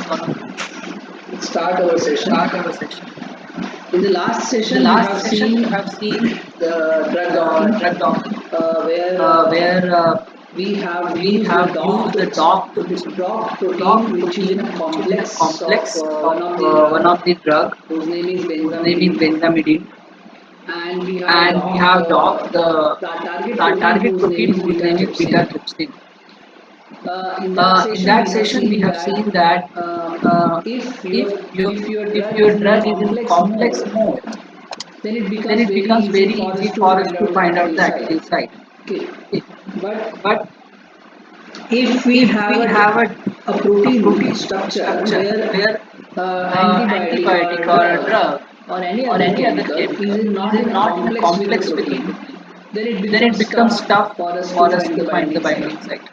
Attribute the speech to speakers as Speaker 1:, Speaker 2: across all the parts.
Speaker 1: start our session.
Speaker 2: Start our session.
Speaker 1: In the last
Speaker 2: In the
Speaker 1: session, we
Speaker 2: last
Speaker 1: have
Speaker 2: session, we
Speaker 1: seen
Speaker 2: have seen
Speaker 1: the drug docking,
Speaker 2: drug docking,
Speaker 1: where
Speaker 2: where
Speaker 1: we have
Speaker 2: we
Speaker 1: used the
Speaker 2: have used the
Speaker 1: docked protein,
Speaker 2: dock
Speaker 1: which is in
Speaker 2: protein,
Speaker 1: a
Speaker 2: which is in a
Speaker 1: complex of
Speaker 2: complex
Speaker 1: one
Speaker 2: of
Speaker 1: of the
Speaker 2: one
Speaker 1: drug,
Speaker 2: of the drug
Speaker 1: whose name is
Speaker 2: whose name is
Speaker 1: benzamidine,
Speaker 2: benzamidine,
Speaker 1: and we have
Speaker 2: and we
Speaker 1: docked
Speaker 2: have docked
Speaker 1: the target
Speaker 2: our
Speaker 1: protein,
Speaker 2: target
Speaker 1: whose name
Speaker 2: protein,
Speaker 1: is
Speaker 2: whose name is
Speaker 1: beta-trypsin.
Speaker 2: beta-trypsin.
Speaker 1: In that
Speaker 2: In
Speaker 1: session,
Speaker 2: that
Speaker 1: we have
Speaker 2: session, we
Speaker 1: seen
Speaker 2: have
Speaker 1: that
Speaker 2: seen that
Speaker 1: if
Speaker 2: if
Speaker 1: your
Speaker 2: if
Speaker 1: drug
Speaker 2: your
Speaker 1: is in a
Speaker 2: drug is in
Speaker 1: complex
Speaker 2: complex
Speaker 1: mode,
Speaker 2: mode,
Speaker 1: then it
Speaker 2: then
Speaker 1: becomes
Speaker 2: it
Speaker 1: very
Speaker 2: becomes
Speaker 1: easy
Speaker 2: very
Speaker 1: for
Speaker 2: easy
Speaker 1: us to
Speaker 2: for us
Speaker 1: find
Speaker 2: to
Speaker 1: out the
Speaker 2: find out
Speaker 1: active
Speaker 2: the
Speaker 1: site.
Speaker 2: active site.
Speaker 1: Okay,
Speaker 2: Okay.
Speaker 1: but
Speaker 2: But
Speaker 1: if we
Speaker 2: if
Speaker 1: have
Speaker 2: we have
Speaker 1: a
Speaker 2: a
Speaker 1: protein
Speaker 2: protein
Speaker 1: structure
Speaker 2: structure
Speaker 1: where
Speaker 2: where
Speaker 1: antibiotic or
Speaker 2: antibiotic
Speaker 1: a
Speaker 2: or a
Speaker 1: drug
Speaker 2: drug
Speaker 1: or any
Speaker 2: or
Speaker 1: other
Speaker 2: any other
Speaker 1: chemical
Speaker 2: chemical
Speaker 1: not
Speaker 2: is
Speaker 1: in a
Speaker 2: not in a
Speaker 1: complex with the
Speaker 2: complex with the
Speaker 1: protein,
Speaker 2: protein,
Speaker 1: then it
Speaker 2: then it
Speaker 1: becomes
Speaker 2: becomes
Speaker 1: tough
Speaker 2: tough
Speaker 1: for us to
Speaker 2: for us
Speaker 1: find
Speaker 2: to
Speaker 1: the
Speaker 2: find the
Speaker 1: binding site.
Speaker 2: binding site.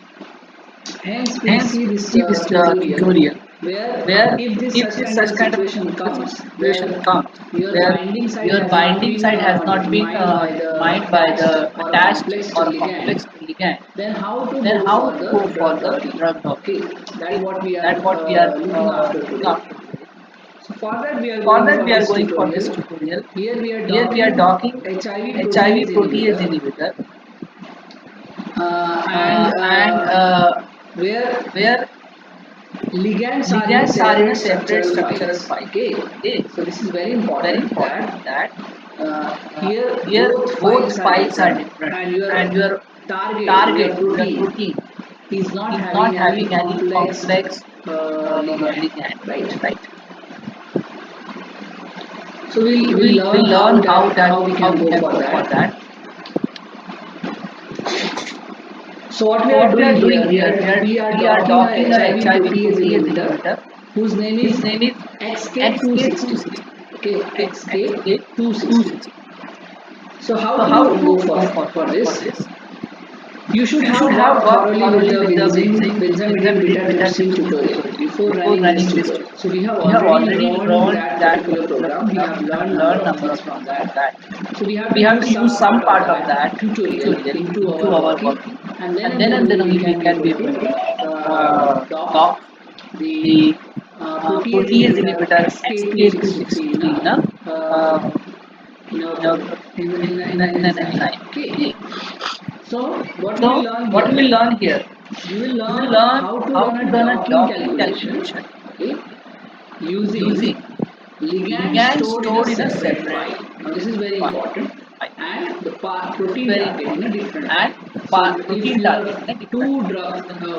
Speaker 1: Hence, we'll
Speaker 2: Hence,
Speaker 1: see
Speaker 2: we
Speaker 1: this
Speaker 2: see this
Speaker 1: tutorial
Speaker 2: tutorial
Speaker 1: where
Speaker 2: where
Speaker 1: if this
Speaker 2: if
Speaker 1: such
Speaker 2: this
Speaker 1: kind of
Speaker 2: such
Speaker 1: a
Speaker 2: kind of
Speaker 1: situation comes
Speaker 2: situation
Speaker 1: where
Speaker 2: comes,
Speaker 1: your
Speaker 2: where
Speaker 1: binding site
Speaker 2: your
Speaker 1: has not
Speaker 2: binding
Speaker 1: been
Speaker 2: site has not been
Speaker 1: determined by the
Speaker 2: determined by
Speaker 1: attached
Speaker 2: the
Speaker 1: or a
Speaker 2: attached
Speaker 1: complex
Speaker 2: or
Speaker 1: ligand,
Speaker 2: complex ligand,
Speaker 1: then how to
Speaker 2: then
Speaker 1: go
Speaker 2: how
Speaker 1: for
Speaker 2: to
Speaker 1: the
Speaker 2: go for
Speaker 1: drug
Speaker 2: the
Speaker 1: docking.
Speaker 2: drug docking.
Speaker 1: Okay, that's
Speaker 2: Okay,
Speaker 1: what we are
Speaker 2: that's what we are
Speaker 1: looking after
Speaker 2: looking
Speaker 1: today.
Speaker 2: after today.
Speaker 1: So for that we are
Speaker 2: For
Speaker 1: going
Speaker 2: that,
Speaker 1: for
Speaker 2: we are
Speaker 1: this
Speaker 2: going for this
Speaker 1: tutorial.
Speaker 2: tutorial.
Speaker 1: Here we are
Speaker 2: Here we are
Speaker 1: docking
Speaker 2: docking
Speaker 1: HIV
Speaker 2: HIV
Speaker 1: protease
Speaker 2: protease
Speaker 1: inhibitor
Speaker 2: inhibitor,
Speaker 1: and
Speaker 2: and
Speaker 1: where
Speaker 2: where
Speaker 1: ligands are in a
Speaker 2: ligands are in a
Speaker 1: separate
Speaker 2: separate
Speaker 1: structural
Speaker 2: structural
Speaker 1: files.
Speaker 2: file.
Speaker 1: Okay,
Speaker 2: Okay,
Speaker 1: so this is very
Speaker 2: very
Speaker 1: important
Speaker 2: important
Speaker 1: that
Speaker 2: that
Speaker 1: here
Speaker 2: here
Speaker 1: both
Speaker 2: both
Speaker 1: files are
Speaker 2: files are
Speaker 1: different
Speaker 2: different,
Speaker 1: and
Speaker 2: and
Speaker 1: your
Speaker 2: your
Speaker 1: target, your
Speaker 2: target, your
Speaker 1: protein
Speaker 2: protein,
Speaker 1: is not
Speaker 2: is not
Speaker 1: having any
Speaker 2: having any
Speaker 1: complex
Speaker 2: complex
Speaker 1: ligand,
Speaker 2: ligand,
Speaker 1: right?
Speaker 2: right?
Speaker 1: So we'll learn
Speaker 2: We'll learn
Speaker 1: how we
Speaker 2: how
Speaker 1: can
Speaker 2: we
Speaker 1: go
Speaker 2: can
Speaker 1: for
Speaker 2: go for
Speaker 1: that.
Speaker 2: that.
Speaker 1: So what we
Speaker 2: So
Speaker 1: are
Speaker 2: what we
Speaker 1: doing
Speaker 2: are doing
Speaker 1: here,
Speaker 2: here,
Speaker 1: we are
Speaker 2: we are
Speaker 1: docking a
Speaker 2: docking a
Speaker 1: HIV
Speaker 2: HIV
Speaker 1: protease
Speaker 2: protease
Speaker 1: inhibitor
Speaker 2: inhibitor.
Speaker 1: whose name
Speaker 2: His
Speaker 1: is
Speaker 2: name is
Speaker 1: XK260.
Speaker 2: XK260.
Speaker 1: Okay,
Speaker 2: Okay,
Speaker 1: XK260.
Speaker 2: XK260.
Speaker 1: So how
Speaker 2: So
Speaker 1: to
Speaker 2: how to
Speaker 1: go
Speaker 2: go
Speaker 1: for
Speaker 2: for
Speaker 1: this?
Speaker 2: this?
Speaker 1: You should
Speaker 2: You
Speaker 1: have
Speaker 2: should have
Speaker 1: worked
Speaker 2: worked
Speaker 1: thoroughly with
Speaker 2: thoroughly
Speaker 1: the
Speaker 2: with the
Speaker 1: benzamidine beta-trypsin tutorial before
Speaker 2: before
Speaker 1: running this
Speaker 2: running this
Speaker 1: tutorial.
Speaker 2: tutorial.
Speaker 1: So we have
Speaker 2: We have
Speaker 1: already
Speaker 2: already
Speaker 1: learned
Speaker 2: learned
Speaker 1: that
Speaker 2: that
Speaker 1: particular
Speaker 2: particular
Speaker 1: program. We
Speaker 2: program.
Speaker 1: have
Speaker 2: We have
Speaker 1: learned number
Speaker 2: learned
Speaker 1: of
Speaker 2: number
Speaker 1: things
Speaker 2: of
Speaker 1: from
Speaker 2: things from
Speaker 1: that.
Speaker 2: that.
Speaker 1: So we have
Speaker 2: We
Speaker 1: to
Speaker 2: have
Speaker 1: use
Speaker 2: to use
Speaker 1: some part
Speaker 2: some
Speaker 1: of
Speaker 2: part of
Speaker 1: that
Speaker 2: that
Speaker 1: tutorial
Speaker 2: tutorial
Speaker 1: into
Speaker 2: into
Speaker 1: our
Speaker 2: our
Speaker 1: working,
Speaker 2: working,
Speaker 1: and
Speaker 2: and then
Speaker 1: we
Speaker 2: we
Speaker 1: can be
Speaker 2: can be
Speaker 1: able
Speaker 2: able
Speaker 1: to
Speaker 2: to
Speaker 1: dock
Speaker 2: dock
Speaker 1: the
Speaker 2: the
Speaker 1: protease
Speaker 2: protease
Speaker 1: inhibitor
Speaker 2: inhibitor
Speaker 1: XK263
Speaker 2: XK263 uh,
Speaker 1: in a,
Speaker 2: in, a,
Speaker 1: in an
Speaker 2: in an
Speaker 1: enzyme.
Speaker 2: enzyme.
Speaker 1: Okay.
Speaker 2: Okay.
Speaker 1: So what we
Speaker 2: So
Speaker 1: will learn
Speaker 2: what we
Speaker 1: here,
Speaker 2: will learn here,
Speaker 1: you will
Speaker 2: we will
Speaker 1: learn
Speaker 2: learn
Speaker 1: how to
Speaker 2: how
Speaker 1: run
Speaker 2: to
Speaker 1: a
Speaker 2: run a
Speaker 1: docking
Speaker 2: docking
Speaker 1: calculation,
Speaker 2: calculation
Speaker 1: okay, using
Speaker 2: using
Speaker 1: ligand
Speaker 2: ligand
Speaker 1: stored in a
Speaker 2: stored in a
Speaker 1: separate
Speaker 2: separate
Speaker 1: file. Now this is very
Speaker 2: file.
Speaker 1: important, and the
Speaker 2: This is
Speaker 1: protein
Speaker 2: very
Speaker 1: target in a
Speaker 2: important.
Speaker 1: different
Speaker 2: And
Speaker 1: file. So if
Speaker 2: protein
Speaker 1: your
Speaker 2: target in a different file.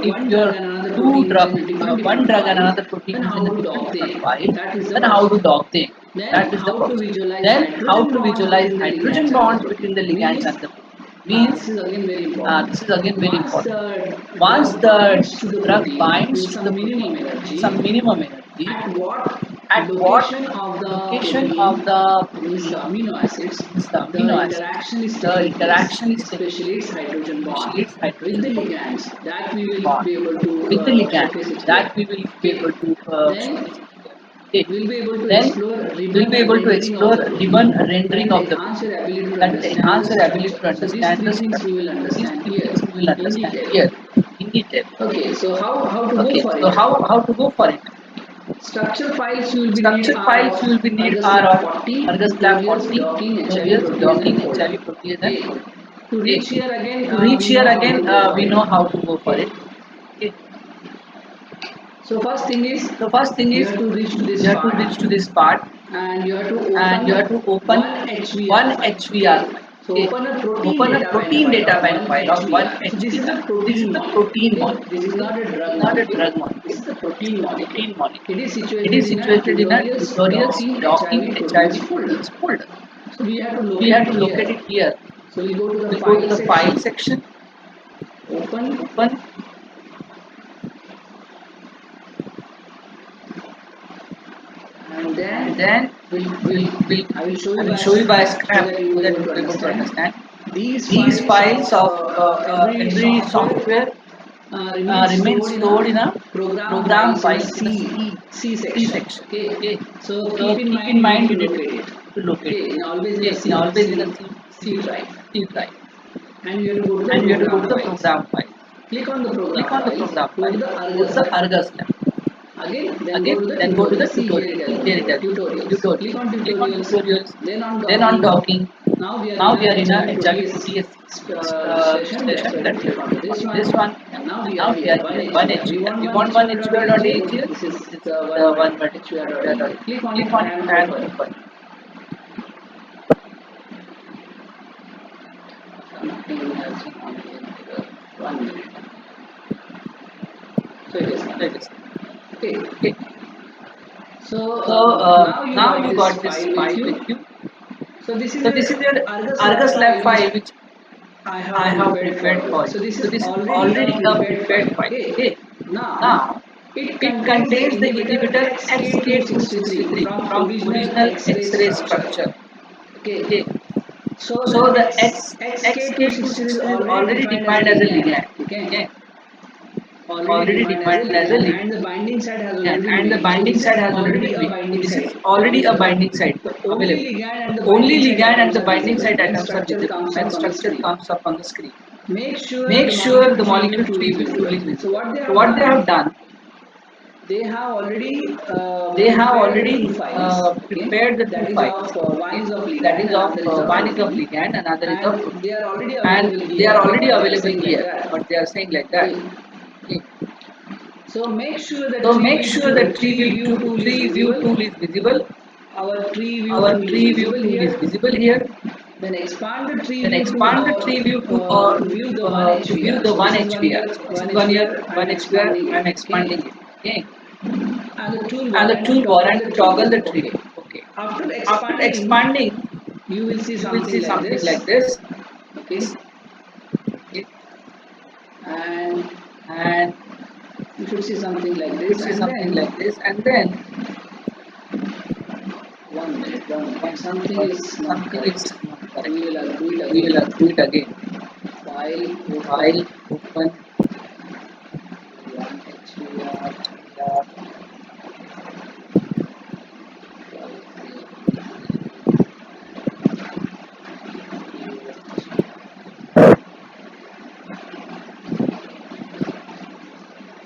Speaker 2: If
Speaker 1: one drug
Speaker 2: your
Speaker 1: and another
Speaker 2: two
Speaker 1: protein is
Speaker 2: drug,
Speaker 1: in a
Speaker 2: one
Speaker 1: different
Speaker 2: drug and
Speaker 1: file,
Speaker 2: another protein
Speaker 1: then
Speaker 2: is
Speaker 1: how
Speaker 2: in a
Speaker 1: to dock
Speaker 2: different
Speaker 1: them?
Speaker 2: file,
Speaker 1: That is the
Speaker 2: then how to
Speaker 1: process.
Speaker 2: dock them?
Speaker 1: Then
Speaker 2: That is the
Speaker 1: how to
Speaker 2: process.
Speaker 1: visualize
Speaker 2: Then how
Speaker 1: hydrogen
Speaker 2: to
Speaker 1: bonds
Speaker 2: visualize
Speaker 1: between the
Speaker 2: hydrogen
Speaker 1: ligands and the
Speaker 2: bonds
Speaker 1: protein.
Speaker 2: between the ligands
Speaker 1: Means
Speaker 2: and the protein. Means
Speaker 1: this is again very important.
Speaker 2: this is again very
Speaker 1: Once
Speaker 2: important.
Speaker 1: the
Speaker 2: Once
Speaker 1: drug
Speaker 2: the
Speaker 1: binds to the
Speaker 2: drug
Speaker 1: protein
Speaker 2: binds
Speaker 1: with
Speaker 2: to the
Speaker 1: some
Speaker 2: protein
Speaker 1: minimum
Speaker 2: with
Speaker 1: energy,
Speaker 2: some minimum energy,
Speaker 1: at what
Speaker 2: at what
Speaker 1: location of the
Speaker 2: location of
Speaker 1: protein,
Speaker 2: the
Speaker 1: means the
Speaker 2: protein,
Speaker 1: amino acids,
Speaker 2: means the
Speaker 1: the
Speaker 2: amino acids,
Speaker 1: interaction is
Speaker 2: the
Speaker 1: taking place,
Speaker 2: interaction is taking
Speaker 1: especially its
Speaker 2: place,
Speaker 1: hydrogen bond
Speaker 2: especially its
Speaker 1: with the
Speaker 2: hydrogen
Speaker 1: ligands, that we will
Speaker 2: bond
Speaker 1: be able to
Speaker 2: with the ligand,
Speaker 1: showcase it here.
Speaker 2: that we will be
Speaker 1: Okay.
Speaker 2: able to
Speaker 1: Then
Speaker 2: showcase it here. Okay.
Speaker 1: we'll be able to
Speaker 2: Then
Speaker 1: explore
Speaker 2: we'll
Speaker 1: ribbon
Speaker 2: be able to
Speaker 1: rendering of
Speaker 2: explore
Speaker 1: the protein
Speaker 2: ribbon rendering
Speaker 1: that will
Speaker 2: of the
Speaker 1: enhance
Speaker 2: protein,
Speaker 1: your ability to
Speaker 2: that will
Speaker 1: understand the
Speaker 2: enhance your ability
Speaker 1: structure.
Speaker 2: to
Speaker 1: So these
Speaker 2: understand the
Speaker 1: three things we
Speaker 2: structure.
Speaker 1: will
Speaker 2: So these
Speaker 1: understand
Speaker 2: three
Speaker 1: here
Speaker 2: things we will
Speaker 1: in
Speaker 2: understand
Speaker 1: detail.
Speaker 2: here in detail.
Speaker 1: Okay, so how to go
Speaker 2: Okay,
Speaker 1: for
Speaker 2: so
Speaker 1: it?
Speaker 2: how to go for it?
Speaker 1: Structure files you will be need
Speaker 2: Structure
Speaker 1: are
Speaker 2: files
Speaker 1: of
Speaker 2: you will be need
Speaker 1: Argus
Speaker 2: are
Speaker 1: Lab
Speaker 2: of
Speaker 1: 40
Speaker 2: Argus Lab
Speaker 1: tutorials
Speaker 2: 40
Speaker 1: docking HIV
Speaker 2: tutorials
Speaker 1: protease and
Speaker 2: docking
Speaker 1: folder.
Speaker 2: HIV protease and
Speaker 1: Okay.
Speaker 2: folder.
Speaker 1: To
Speaker 2: Okay.
Speaker 1: reach here again,
Speaker 2: To reach
Speaker 1: we
Speaker 2: here
Speaker 1: know how to
Speaker 2: again,
Speaker 1: go for
Speaker 2: we
Speaker 1: it.
Speaker 2: know how to go for
Speaker 1: Okay.
Speaker 2: it. Okay.
Speaker 1: So first thing is
Speaker 2: So first thing
Speaker 1: you
Speaker 2: is
Speaker 1: have to reach to this
Speaker 2: you have to
Speaker 1: part
Speaker 2: reach to this part
Speaker 1: and you have to
Speaker 2: and you have to open
Speaker 1: one HVR
Speaker 2: one
Speaker 1: file.
Speaker 2: HVR
Speaker 1: Okay.
Speaker 2: file.
Speaker 1: So
Speaker 2: Okay.
Speaker 1: open a protein
Speaker 2: Open a
Speaker 1: data bank
Speaker 2: protein
Speaker 1: file
Speaker 2: data
Speaker 1: of
Speaker 2: bank
Speaker 1: one
Speaker 2: file of one
Speaker 1: HVR. So this is a
Speaker 2: HVR. This is
Speaker 1: protein
Speaker 2: the
Speaker 1: molecule.
Speaker 2: protein
Speaker 1: Okay.
Speaker 2: molecule.
Speaker 1: This is
Speaker 2: Okay.
Speaker 1: not a
Speaker 2: This
Speaker 1: drug
Speaker 2: is not a
Speaker 1: molecule.
Speaker 2: drug
Speaker 1: This
Speaker 2: molecule.
Speaker 1: is a
Speaker 2: This
Speaker 1: protein
Speaker 2: is a
Speaker 1: molecule.
Speaker 2: protein molecule.
Speaker 1: It is
Speaker 2: It
Speaker 1: situated
Speaker 2: is
Speaker 1: in a
Speaker 2: situated in a
Speaker 1: tutorials
Speaker 2: tutorials
Speaker 1: docking
Speaker 2: docking
Speaker 1: HIV proteins
Speaker 2: HIV
Speaker 1: folder.
Speaker 2: proteins folder.
Speaker 1: So we have to
Speaker 2: We
Speaker 1: locate
Speaker 2: have
Speaker 1: it
Speaker 2: to locate
Speaker 1: here.
Speaker 2: it here.
Speaker 1: So we go to the
Speaker 2: We go to
Speaker 1: file
Speaker 2: the file
Speaker 1: section,
Speaker 2: section,
Speaker 1: open,
Speaker 2: open,
Speaker 1: and
Speaker 2: and
Speaker 1: then
Speaker 2: then we'll
Speaker 1: I will show
Speaker 2: I
Speaker 1: you
Speaker 2: will
Speaker 1: by a
Speaker 2: show you by a
Speaker 1: scrap so
Speaker 2: scrap
Speaker 1: that you
Speaker 2: so
Speaker 1: will be
Speaker 2: that
Speaker 1: able
Speaker 2: you
Speaker 1: to
Speaker 2: will be able to
Speaker 1: understand.
Speaker 2: understand.
Speaker 1: These
Speaker 2: These
Speaker 1: files
Speaker 2: files
Speaker 1: of
Speaker 2: of
Speaker 1: every
Speaker 2: every
Speaker 1: software
Speaker 2: software
Speaker 1: remain
Speaker 2: remain
Speaker 1: stored in
Speaker 2: stored in
Speaker 1: a
Speaker 2: a
Speaker 1: program
Speaker 2: program
Speaker 1: files in a
Speaker 2: files in a
Speaker 1: C
Speaker 2: C
Speaker 1: section.
Speaker 2: section.
Speaker 1: Okay,
Speaker 2: Okay.
Speaker 1: so
Speaker 2: So
Speaker 1: keep in
Speaker 2: keep in
Speaker 1: mind you need
Speaker 2: mind
Speaker 1: to
Speaker 2: you need
Speaker 1: locate it.
Speaker 2: to locate
Speaker 1: Okay,
Speaker 2: it.
Speaker 1: in always in a
Speaker 2: Okay. In always in a
Speaker 1: C drive,
Speaker 2: C drive.
Speaker 1: and you have to go to the
Speaker 2: And you have to go
Speaker 1: program
Speaker 2: to the
Speaker 1: files.
Speaker 2: program file.
Speaker 1: Click on the
Speaker 2: Click
Speaker 1: program
Speaker 2: on the
Speaker 1: files.
Speaker 2: program
Speaker 1: Go to
Speaker 2: file.
Speaker 1: the
Speaker 2: Go to
Speaker 1: Argus
Speaker 2: the
Speaker 1: lab.
Speaker 2: Argus lab. Then go to the tutorial. Here it is. Tutorials.
Speaker 1: Click on
Speaker 2: Click on
Speaker 1: tutorials.
Speaker 2: tutorials.
Speaker 1: Then on
Speaker 2: Then on
Speaker 1: docking.
Speaker 2: docking.
Speaker 1: Now we
Speaker 2: Now
Speaker 1: are
Speaker 2: we are
Speaker 1: in
Speaker 2: in
Speaker 1: a
Speaker 2: a Java
Speaker 1: HWTS
Speaker 2: 2TS
Speaker 1: session. That's
Speaker 2: session.
Speaker 1: why we
Speaker 2: That's
Speaker 1: click on this
Speaker 2: this
Speaker 1: one.
Speaker 2: one.
Speaker 1: And now we
Speaker 2: Now
Speaker 1: are
Speaker 2: we
Speaker 1: here.
Speaker 2: are
Speaker 1: One
Speaker 2: here. One
Speaker 1: HUR. We
Speaker 2: HUL.
Speaker 1: want
Speaker 2: We
Speaker 1: one
Speaker 2: want one HUL.h
Speaker 1: HUR.h
Speaker 2: here.
Speaker 1: here. This is
Speaker 2: This is
Speaker 1: the
Speaker 2: the
Speaker 1: one
Speaker 2: one
Speaker 1: HUR.h. Click on
Speaker 2: Click
Speaker 1: it
Speaker 2: on it
Speaker 1: and
Speaker 2: and
Speaker 1: open.
Speaker 2: open.
Speaker 1: Something has come in 1 minute. So it is
Speaker 2: So
Speaker 1: coming.
Speaker 2: it is.
Speaker 1: Okay.
Speaker 2: Okay.
Speaker 1: So
Speaker 2: So
Speaker 1: now
Speaker 2: you
Speaker 1: you
Speaker 2: got
Speaker 1: got
Speaker 2: this
Speaker 1: this
Speaker 2: file
Speaker 1: file
Speaker 2: with
Speaker 1: with
Speaker 2: you.
Speaker 1: you. So this is
Speaker 2: So this
Speaker 1: your
Speaker 2: is your
Speaker 1: Argus Lab
Speaker 2: Argus Lab
Speaker 1: file
Speaker 2: file
Speaker 1: which
Speaker 2: which
Speaker 1: I
Speaker 2: I
Speaker 1: have
Speaker 2: have
Speaker 1: prepared
Speaker 2: prepared
Speaker 1: for
Speaker 2: for
Speaker 1: you. So
Speaker 2: you.
Speaker 1: this
Speaker 2: So
Speaker 1: is
Speaker 2: this is
Speaker 1: already
Speaker 2: already
Speaker 1: a
Speaker 2: a
Speaker 1: prepared
Speaker 2: prepared
Speaker 1: file.
Speaker 2: file.
Speaker 1: Okay.
Speaker 2: Okay.
Speaker 1: Now
Speaker 2: Now
Speaker 1: it
Speaker 2: it
Speaker 1: contains the
Speaker 2: contains the
Speaker 1: inhibitor
Speaker 2: inhibitor
Speaker 1: XK263
Speaker 2: XK263
Speaker 1: from
Speaker 2: from
Speaker 1: original
Speaker 2: original
Speaker 1: X-ray
Speaker 2: X-ray
Speaker 1: structure.
Speaker 2: structure.
Speaker 1: Okay.
Speaker 2: Okay.
Speaker 1: So
Speaker 2: So
Speaker 1: the
Speaker 2: the
Speaker 1: XK263 is
Speaker 2: XK263 is
Speaker 1: already
Speaker 2: already
Speaker 1: defined as a
Speaker 2: defined as a
Speaker 1: ligand.
Speaker 2: ligand.
Speaker 1: Okay.
Speaker 2: Okay.
Speaker 1: Already
Speaker 2: Already
Speaker 1: defined as a
Speaker 2: defined as a
Speaker 1: ligand,
Speaker 2: ligand.
Speaker 1: and the binding site has already been
Speaker 2: And the
Speaker 1: made. So
Speaker 2: binding
Speaker 1: this is
Speaker 2: site has already
Speaker 1: already
Speaker 2: been
Speaker 1: a
Speaker 2: made. So
Speaker 1: binding
Speaker 2: this is
Speaker 1: site
Speaker 2: already a
Speaker 1: available.
Speaker 2: binding site
Speaker 1: The only
Speaker 2: available.
Speaker 1: ligand and the
Speaker 2: Only
Speaker 1: binding site
Speaker 2: ligand and
Speaker 1: atoms
Speaker 2: the
Speaker 1: are
Speaker 2: binding
Speaker 1: visible
Speaker 2: site
Speaker 1: when
Speaker 2: atoms are
Speaker 1: structure
Speaker 2: visible
Speaker 1: comes
Speaker 2: when
Speaker 1: up on the
Speaker 2: structure
Speaker 1: screen.
Speaker 2: comes up on the screen.
Speaker 1: Make sure
Speaker 2: Make
Speaker 1: the
Speaker 2: sure
Speaker 1: molecule
Speaker 2: the
Speaker 1: tree view
Speaker 2: molecule
Speaker 1: tool
Speaker 2: tree
Speaker 1: is
Speaker 2: view tool
Speaker 1: visible.
Speaker 2: is
Speaker 1: So
Speaker 2: visible.
Speaker 1: what they
Speaker 2: So
Speaker 1: have
Speaker 2: what they have
Speaker 1: done,
Speaker 2: done,
Speaker 1: they have already
Speaker 2: they have
Speaker 1: prepared the
Speaker 2: already
Speaker 1: two files. Okay,
Speaker 2: prepared the two
Speaker 1: that is
Speaker 2: files.
Speaker 1: of one
Speaker 2: Okay?
Speaker 1: is of
Speaker 2: That
Speaker 1: ligand,
Speaker 2: is of
Speaker 1: another is of
Speaker 2: one is of
Speaker 1: protein,
Speaker 2: ligand, another is of
Speaker 1: and
Speaker 2: protein,
Speaker 1: they are already
Speaker 2: and
Speaker 1: available
Speaker 2: they are
Speaker 1: here.
Speaker 2: already
Speaker 1: But they are
Speaker 2: available
Speaker 1: saying like
Speaker 2: here.
Speaker 1: that.
Speaker 2: But they are saying like that.
Speaker 1: Okay.
Speaker 2: Okay.
Speaker 1: So make sure the
Speaker 2: So make sure that
Speaker 1: tree view tool is
Speaker 2: tree view
Speaker 1: visible.
Speaker 2: tool is visible.
Speaker 1: Our tree view
Speaker 2: Our
Speaker 1: tool is
Speaker 2: tree view
Speaker 1: visible
Speaker 2: tool is
Speaker 1: here.
Speaker 2: visible here.
Speaker 1: Then expand the tree
Speaker 2: Then
Speaker 1: view
Speaker 2: expand the tree view
Speaker 1: to view the one
Speaker 2: to view
Speaker 1: HVR.
Speaker 2: the
Speaker 1: So
Speaker 2: one
Speaker 1: this is
Speaker 2: HVR. So this is
Speaker 1: one HVR. I
Speaker 2: one
Speaker 1: am
Speaker 2: HVR.
Speaker 1: expanding
Speaker 2: I am
Speaker 1: it. Okay.
Speaker 2: expanding it. Okay.
Speaker 1: And the
Speaker 2: And
Speaker 1: toolbar
Speaker 2: the
Speaker 1: and
Speaker 2: toolbar
Speaker 1: toggle
Speaker 2: and
Speaker 1: the tree
Speaker 2: toggle
Speaker 1: view.
Speaker 2: the tree
Speaker 1: Okay.
Speaker 2: view. Okay.
Speaker 1: After
Speaker 2: After
Speaker 1: expanding,
Speaker 2: expanding,
Speaker 1: you will see
Speaker 2: you will
Speaker 1: something
Speaker 2: see
Speaker 1: like
Speaker 2: something
Speaker 1: this.
Speaker 2: like this.
Speaker 1: Okay.
Speaker 2: Okay.
Speaker 1: And
Speaker 2: And
Speaker 1: you should see something like
Speaker 2: you
Speaker 1: this.
Speaker 2: should see
Speaker 1: And
Speaker 2: something
Speaker 1: then
Speaker 2: like this. And then
Speaker 1: 1 minute. Something
Speaker 2: one
Speaker 1: is not
Speaker 2: something is
Speaker 1: correct.
Speaker 2: not correct.
Speaker 1: We will do it
Speaker 2: We
Speaker 1: again.
Speaker 2: will do it again.
Speaker 1: File
Speaker 2: File
Speaker 1: open
Speaker 2: open.
Speaker 1: 1HVR.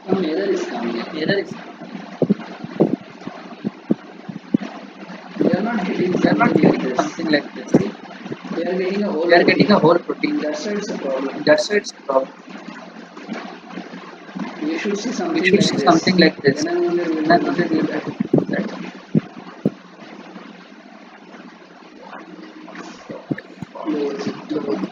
Speaker 1: Some error is coming.
Speaker 2: Error is
Speaker 1: We are not getting
Speaker 2: we are not
Speaker 1: something like
Speaker 2: getting
Speaker 1: this.
Speaker 2: something like this.
Speaker 1: We are getting a whole
Speaker 2: We are
Speaker 1: protein.
Speaker 2: getting a whole protein.
Speaker 1: That's why it's a problem.
Speaker 2: That's why it's a problem.
Speaker 1: We should see
Speaker 2: We
Speaker 1: something
Speaker 2: should
Speaker 1: like
Speaker 2: see
Speaker 1: this.
Speaker 2: something like this.
Speaker 1: Then only we will
Speaker 2: Then
Speaker 1: be able
Speaker 2: only
Speaker 1: to
Speaker 2: we
Speaker 1: do
Speaker 2: will be
Speaker 1: that.
Speaker 2: able to do that.
Speaker 1: Close it
Speaker 2: Load.
Speaker 1: down.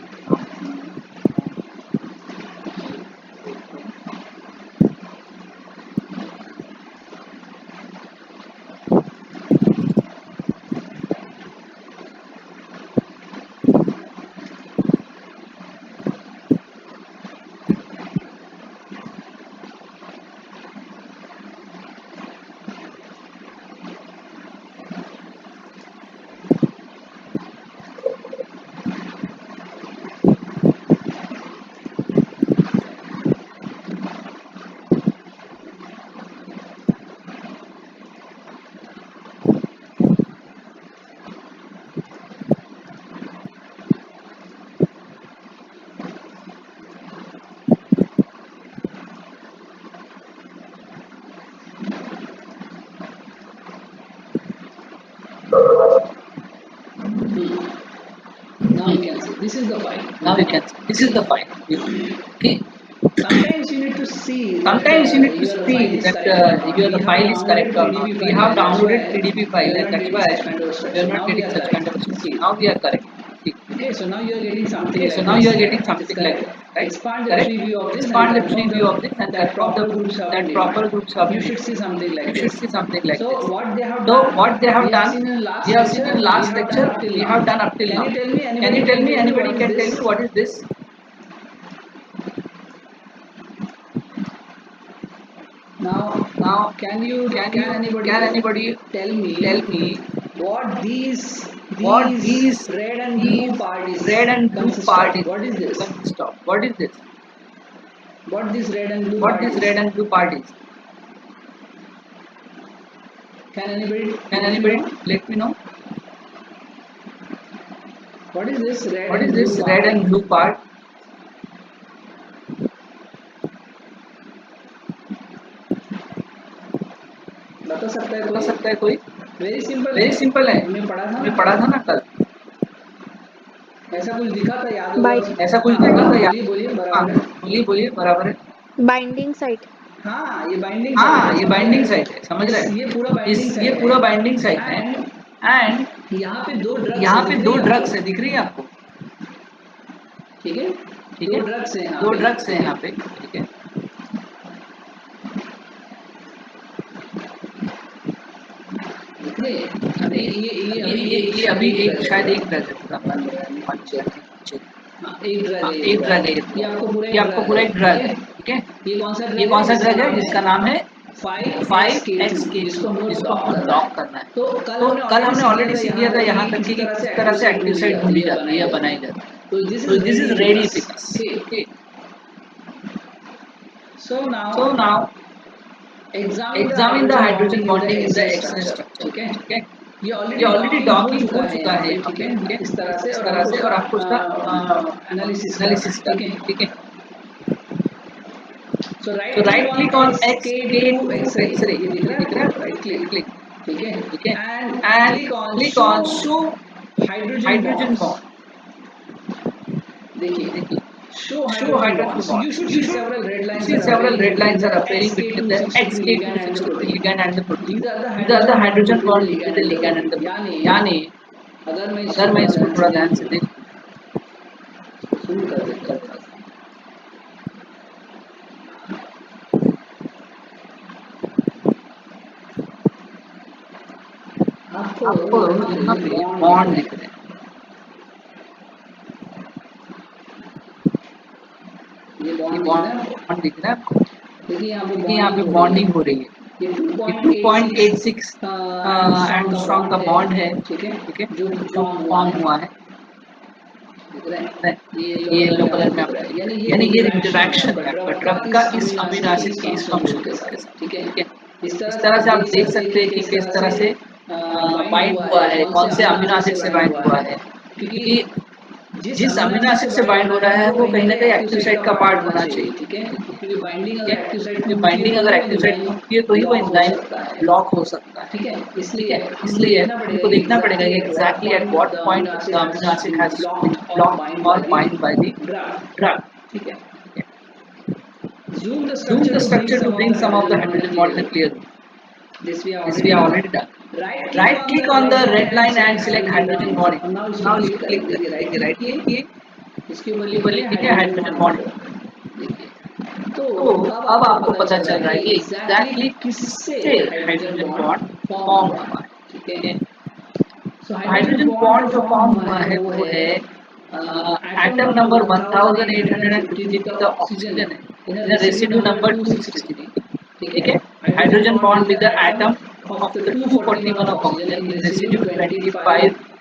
Speaker 1: Now you can see this is the file.
Speaker 2: Now you can see this is the file. Okay.
Speaker 1: Sometimes you need to see that
Speaker 2: Sometimes you need to
Speaker 1: your
Speaker 2: see
Speaker 1: file is
Speaker 2: that
Speaker 1: correct or not.
Speaker 2: your
Speaker 1: We
Speaker 2: the
Speaker 1: have
Speaker 2: file is correct
Speaker 1: downloaded
Speaker 2: or not.
Speaker 1: 3DB
Speaker 2: We
Speaker 1: file
Speaker 2: have
Speaker 1: and that's
Speaker 2: downloaded
Speaker 1: why
Speaker 2: 3DB
Speaker 1: we
Speaker 2: file
Speaker 1: are
Speaker 2: and
Speaker 1: not
Speaker 2: that's
Speaker 1: getting
Speaker 2: why
Speaker 1: such kind of
Speaker 2: we are
Speaker 1: structure.
Speaker 2: not
Speaker 1: Now we
Speaker 2: getting
Speaker 1: are
Speaker 2: such kind of
Speaker 1: correct.
Speaker 2: structure.
Speaker 1: See.
Speaker 2: Now we are correct. See.
Speaker 1: Okay, so now you are getting something
Speaker 2: Okay, so
Speaker 1: like
Speaker 2: now
Speaker 1: this.
Speaker 2: you are getting
Speaker 1: It is
Speaker 2: something like
Speaker 1: correct.
Speaker 2: this, right?
Speaker 1: Expand the
Speaker 2: Correct?
Speaker 1: tree view of this and
Speaker 2: Expand the tree
Speaker 1: confirm
Speaker 2: view of this and
Speaker 1: that
Speaker 2: confirm the
Speaker 1: proper groups have been
Speaker 2: that proper
Speaker 1: defined.
Speaker 2: groups have
Speaker 1: You
Speaker 2: been
Speaker 1: should
Speaker 2: defined.
Speaker 1: see something
Speaker 2: You
Speaker 1: like
Speaker 2: should
Speaker 1: this.
Speaker 2: see something like this.
Speaker 1: So what they have
Speaker 2: So
Speaker 1: done,
Speaker 2: what they have
Speaker 1: we have
Speaker 2: done,
Speaker 1: seen in
Speaker 2: we
Speaker 1: last
Speaker 2: have seen in
Speaker 1: lecture, we
Speaker 2: last
Speaker 1: have done
Speaker 2: lecture,
Speaker 1: up till
Speaker 2: we
Speaker 1: now.
Speaker 2: have done up till
Speaker 1: Can
Speaker 2: now.
Speaker 1: you tell me,
Speaker 2: Can you
Speaker 1: anybody
Speaker 2: tell
Speaker 1: can
Speaker 2: me,
Speaker 1: tell me what
Speaker 2: anybody
Speaker 1: is
Speaker 2: can tell me
Speaker 1: this?
Speaker 2: what is this?
Speaker 1: Now,
Speaker 2: Now,
Speaker 1: can
Speaker 2: can
Speaker 1: anybody
Speaker 2: anybody
Speaker 1: tell
Speaker 2: tell
Speaker 1: me
Speaker 2: me
Speaker 1: what
Speaker 2: what
Speaker 1: these
Speaker 2: these
Speaker 1: red and blue
Speaker 2: these
Speaker 1: part is
Speaker 2: red and blue
Speaker 1: consist
Speaker 2: part
Speaker 1: of?
Speaker 2: is
Speaker 1: What is this?
Speaker 2: consist of? What is this?
Speaker 1: What this red and blue
Speaker 2: What
Speaker 1: part
Speaker 2: this
Speaker 1: is?
Speaker 2: red and blue part is?
Speaker 1: Can anybody
Speaker 2: Can
Speaker 1: let me
Speaker 2: anybody
Speaker 1: know?
Speaker 2: let me know?
Speaker 1: What is this red
Speaker 2: What is
Speaker 1: and blue
Speaker 2: this red
Speaker 1: part?
Speaker 2: and blue part?
Speaker 1: बता
Speaker 2: बता सकता है कोई?
Speaker 1: Very simple
Speaker 2: very simple है,
Speaker 1: हमने
Speaker 2: हमने पढ़ा था ना कल।
Speaker 1: ऐसा कुछ दिखा था, याद होगा
Speaker 3: बाइट
Speaker 1: उसको?
Speaker 2: ऐसा कुछ
Speaker 1: हाँ,
Speaker 2: दिखा था
Speaker 1: बोलिए
Speaker 2: यार?
Speaker 1: बोलिए
Speaker 2: हाँ,
Speaker 1: बराबर है।
Speaker 2: बोलिए बोलिए, बराबर है।
Speaker 3: Binding site.
Speaker 1: हाँ, ये बाइंडिंग
Speaker 2: हाँ, ये बाइंडिंग साइट है, समझ रहे हैं?
Speaker 1: ये पूरा बाइंडिंग साइट
Speaker 2: ये पूरा बाइंडिंग साइट है।
Speaker 1: एंड
Speaker 2: एंड
Speaker 1: यहाँ पे दो ड्रग्स
Speaker 2: यहाँ
Speaker 1: है,
Speaker 2: पे
Speaker 1: दिख
Speaker 2: दो
Speaker 1: रही है
Speaker 2: ड्रग्स
Speaker 1: आपको?
Speaker 2: है, दिख रही है आपको?
Speaker 1: ठीक है,
Speaker 2: ठीक
Speaker 1: दो
Speaker 2: है,
Speaker 1: ड्रग्स है यहाँ
Speaker 2: दो
Speaker 1: पे,
Speaker 2: ड्रग्स है यहाँ पे, ठीक है।
Speaker 1: दिख रही है? अभी
Speaker 2: ये अभी एक शायद एक ड्रग है पूरा।
Speaker 1: बन रहा है,
Speaker 2: वन,
Speaker 1: चेक।
Speaker 2: चेक।
Speaker 1: हाँ, एक ड्रग
Speaker 2: हाँ,
Speaker 1: है
Speaker 2: एक ड्रग है
Speaker 1: ये आपको पूरा
Speaker 2: ये आपको पूरा एक ड्रग है, ठीक है।
Speaker 1: ये कौन सा
Speaker 2: ये
Speaker 1: ड्रग
Speaker 2: कौन सा
Speaker 1: है?
Speaker 2: ड्रग है जिसका नाम है
Speaker 1: 5XK2,
Speaker 2: 5XK2,
Speaker 1: जिसको हम लोग
Speaker 2: जिसको
Speaker 1: ब्लॉक
Speaker 2: हमको
Speaker 1: करना
Speaker 2: ब्लॉक
Speaker 1: है।
Speaker 2: करना है।
Speaker 1: तो
Speaker 2: तो कल हमने ऑलरेडी सीख लिया था यहाँ तक कि
Speaker 1: किस
Speaker 2: किस तरह से एक्टिव साइट ढूंढी जाती है या बनाई जाती है।
Speaker 1: तो दिस
Speaker 2: तो
Speaker 1: is
Speaker 2: this is ready
Speaker 1: ready
Speaker 2: एफिकस।
Speaker 1: Okay. So
Speaker 2: So
Speaker 1: now
Speaker 2: now examine the hydrogen bonding in the
Speaker 1: XN
Speaker 2: XN
Speaker 1: structure,
Speaker 2: structure,
Speaker 1: ठीक है?
Speaker 2: ठीक है।
Speaker 1: ये
Speaker 2: ये
Speaker 1: ऑलरेडी
Speaker 2: ऑलरेडी
Speaker 1: डॉकिंग
Speaker 2: डॉकिंग
Speaker 1: हो
Speaker 2: हो
Speaker 1: चुका
Speaker 2: चुका है
Speaker 1: है,
Speaker 2: यहाँ
Speaker 1: ठीक
Speaker 2: पे, ठीक
Speaker 1: है?
Speaker 2: है।
Speaker 1: इस तरह से
Speaker 2: इस तरह से और आपको उसका
Speaker 1: एनालिसिस
Speaker 2: एनालिसिस
Speaker 1: करना है,
Speaker 2: करना है, ठीक है।
Speaker 1: सो
Speaker 2: So right click on
Speaker 1: XK2
Speaker 2: XK2
Speaker 1: X-ray,
Speaker 2: X-ray,
Speaker 1: ये दिख
Speaker 2: ये
Speaker 1: रहा
Speaker 2: दिख
Speaker 1: है
Speaker 2: रहा
Speaker 1: आपको?
Speaker 2: है?
Speaker 1: राइट
Speaker 2: Right
Speaker 1: क्लिक,
Speaker 2: click,
Speaker 1: ठीक है?
Speaker 2: ठीक है।
Speaker 1: And
Speaker 2: And
Speaker 1: click
Speaker 2: click
Speaker 1: on
Speaker 2: on show
Speaker 1: hydrogen
Speaker 2: hydrogen
Speaker 1: bonds.
Speaker 2: bond,
Speaker 1: देखिए,
Speaker 2: देखिए।
Speaker 1: show
Speaker 2: Show
Speaker 1: hydrogen
Speaker 2: hydrogen
Speaker 1: bonds. You
Speaker 2: bonds.
Speaker 1: should
Speaker 2: You
Speaker 1: see
Speaker 2: should
Speaker 1: several red lines
Speaker 2: see
Speaker 1: are
Speaker 2: several
Speaker 1: appearing
Speaker 2: red
Speaker 1: between
Speaker 2: lines
Speaker 1: the
Speaker 2: are appearing between the
Speaker 1: XK262 ligand and the
Speaker 2: XK262
Speaker 1: protein.
Speaker 2: ligand and the protein.
Speaker 1: These are the
Speaker 2: These are the hydrogen
Speaker 1: between
Speaker 2: bond
Speaker 1: the
Speaker 2: between
Speaker 1: ligand
Speaker 2: the
Speaker 1: and the
Speaker 2: ligand and the
Speaker 1: protein.
Speaker 2: protein.
Speaker 1: यानी
Speaker 2: यानी
Speaker 1: अगर मैं इसको
Speaker 2: अगर मैं इसको थोड़ा ध्यान से
Speaker 1: देखूं,
Speaker 2: देखूं,
Speaker 1: शुरू कर देता हूं थोड़ा सा।
Speaker 2: आपको यहाँ पे बॉन्ड दिख रहे हैं।
Speaker 1: ये
Speaker 2: ये बॉन्ड दिख रहा है आपको?
Speaker 1: देखिए
Speaker 2: देखिए यहाँ पे बॉन्डिंग हो रही है।
Speaker 1: ये
Speaker 2: ये 2.86 एंगस्ट्रॉम का बॉन्ड है,
Speaker 1: ठीक है?
Speaker 2: ठीक है,
Speaker 1: जो
Speaker 2: जो फॉर्म हुआ है। ये येलो कलर में आपको दिख रहा है, यानी ये इंटरेक्शन है आपका ड्रग का इस अमीनो एसिड के इस फंक्शन ग्रुप के साथ, ठीक है। इस तरह से आप देख सकते हैं कि किस तरह से बाइंड हुआ है, कौन से अमीनो एसिड से बाइंड हुआ है, क्योंकि जिस अमीनो एसिड से बाइंड हो रहा है वो कहीं ना कहीं एक्टिव साइट का पार्ट होना चाहिए,
Speaker 1: ठीक है? क्योंकि बाइंडिंग
Speaker 2: ठीक
Speaker 1: अगर
Speaker 2: है।
Speaker 1: एक्टिव साइट
Speaker 2: क्योंकि बाइंडिंग अगर एक्टिव साइट टूटती है तो ही वो एंजाइम ब्लॉक हो सकता है,
Speaker 1: ठीक है?
Speaker 2: ठीक है। इसलिए हमको देखना पड़ेगा कि exactly at what point the amino acid has been blocked और बाइंड बाय द ड्रग,
Speaker 1: ठीक है?
Speaker 2: Zoom the structure to bring some of the hydrogen molecule clearly.
Speaker 1: This we
Speaker 2: This we have already done. Right click on the red line and select hydrogen bond. Now इसको click करें, देखिए right click किए,
Speaker 1: इसके
Speaker 2: इसके ऊपर लिखिए क्या hydrogen bond. देखिए, तो अब आपको पता चल रहा है कि एग्जैक्टली किससे हाइड्रोजन बॉन्ड फॉर्म हुआ है, ठीक है। तो हाइड्रोजन बॉन्ड जो फॉर्म हुआ है वो है एटम नंबर 1853 का ऑक्सीजन है, इन रेसिड्यू नंबर 263, ठीक है। Hydrogen bond with the atom of the 241 of oxygen in residue 25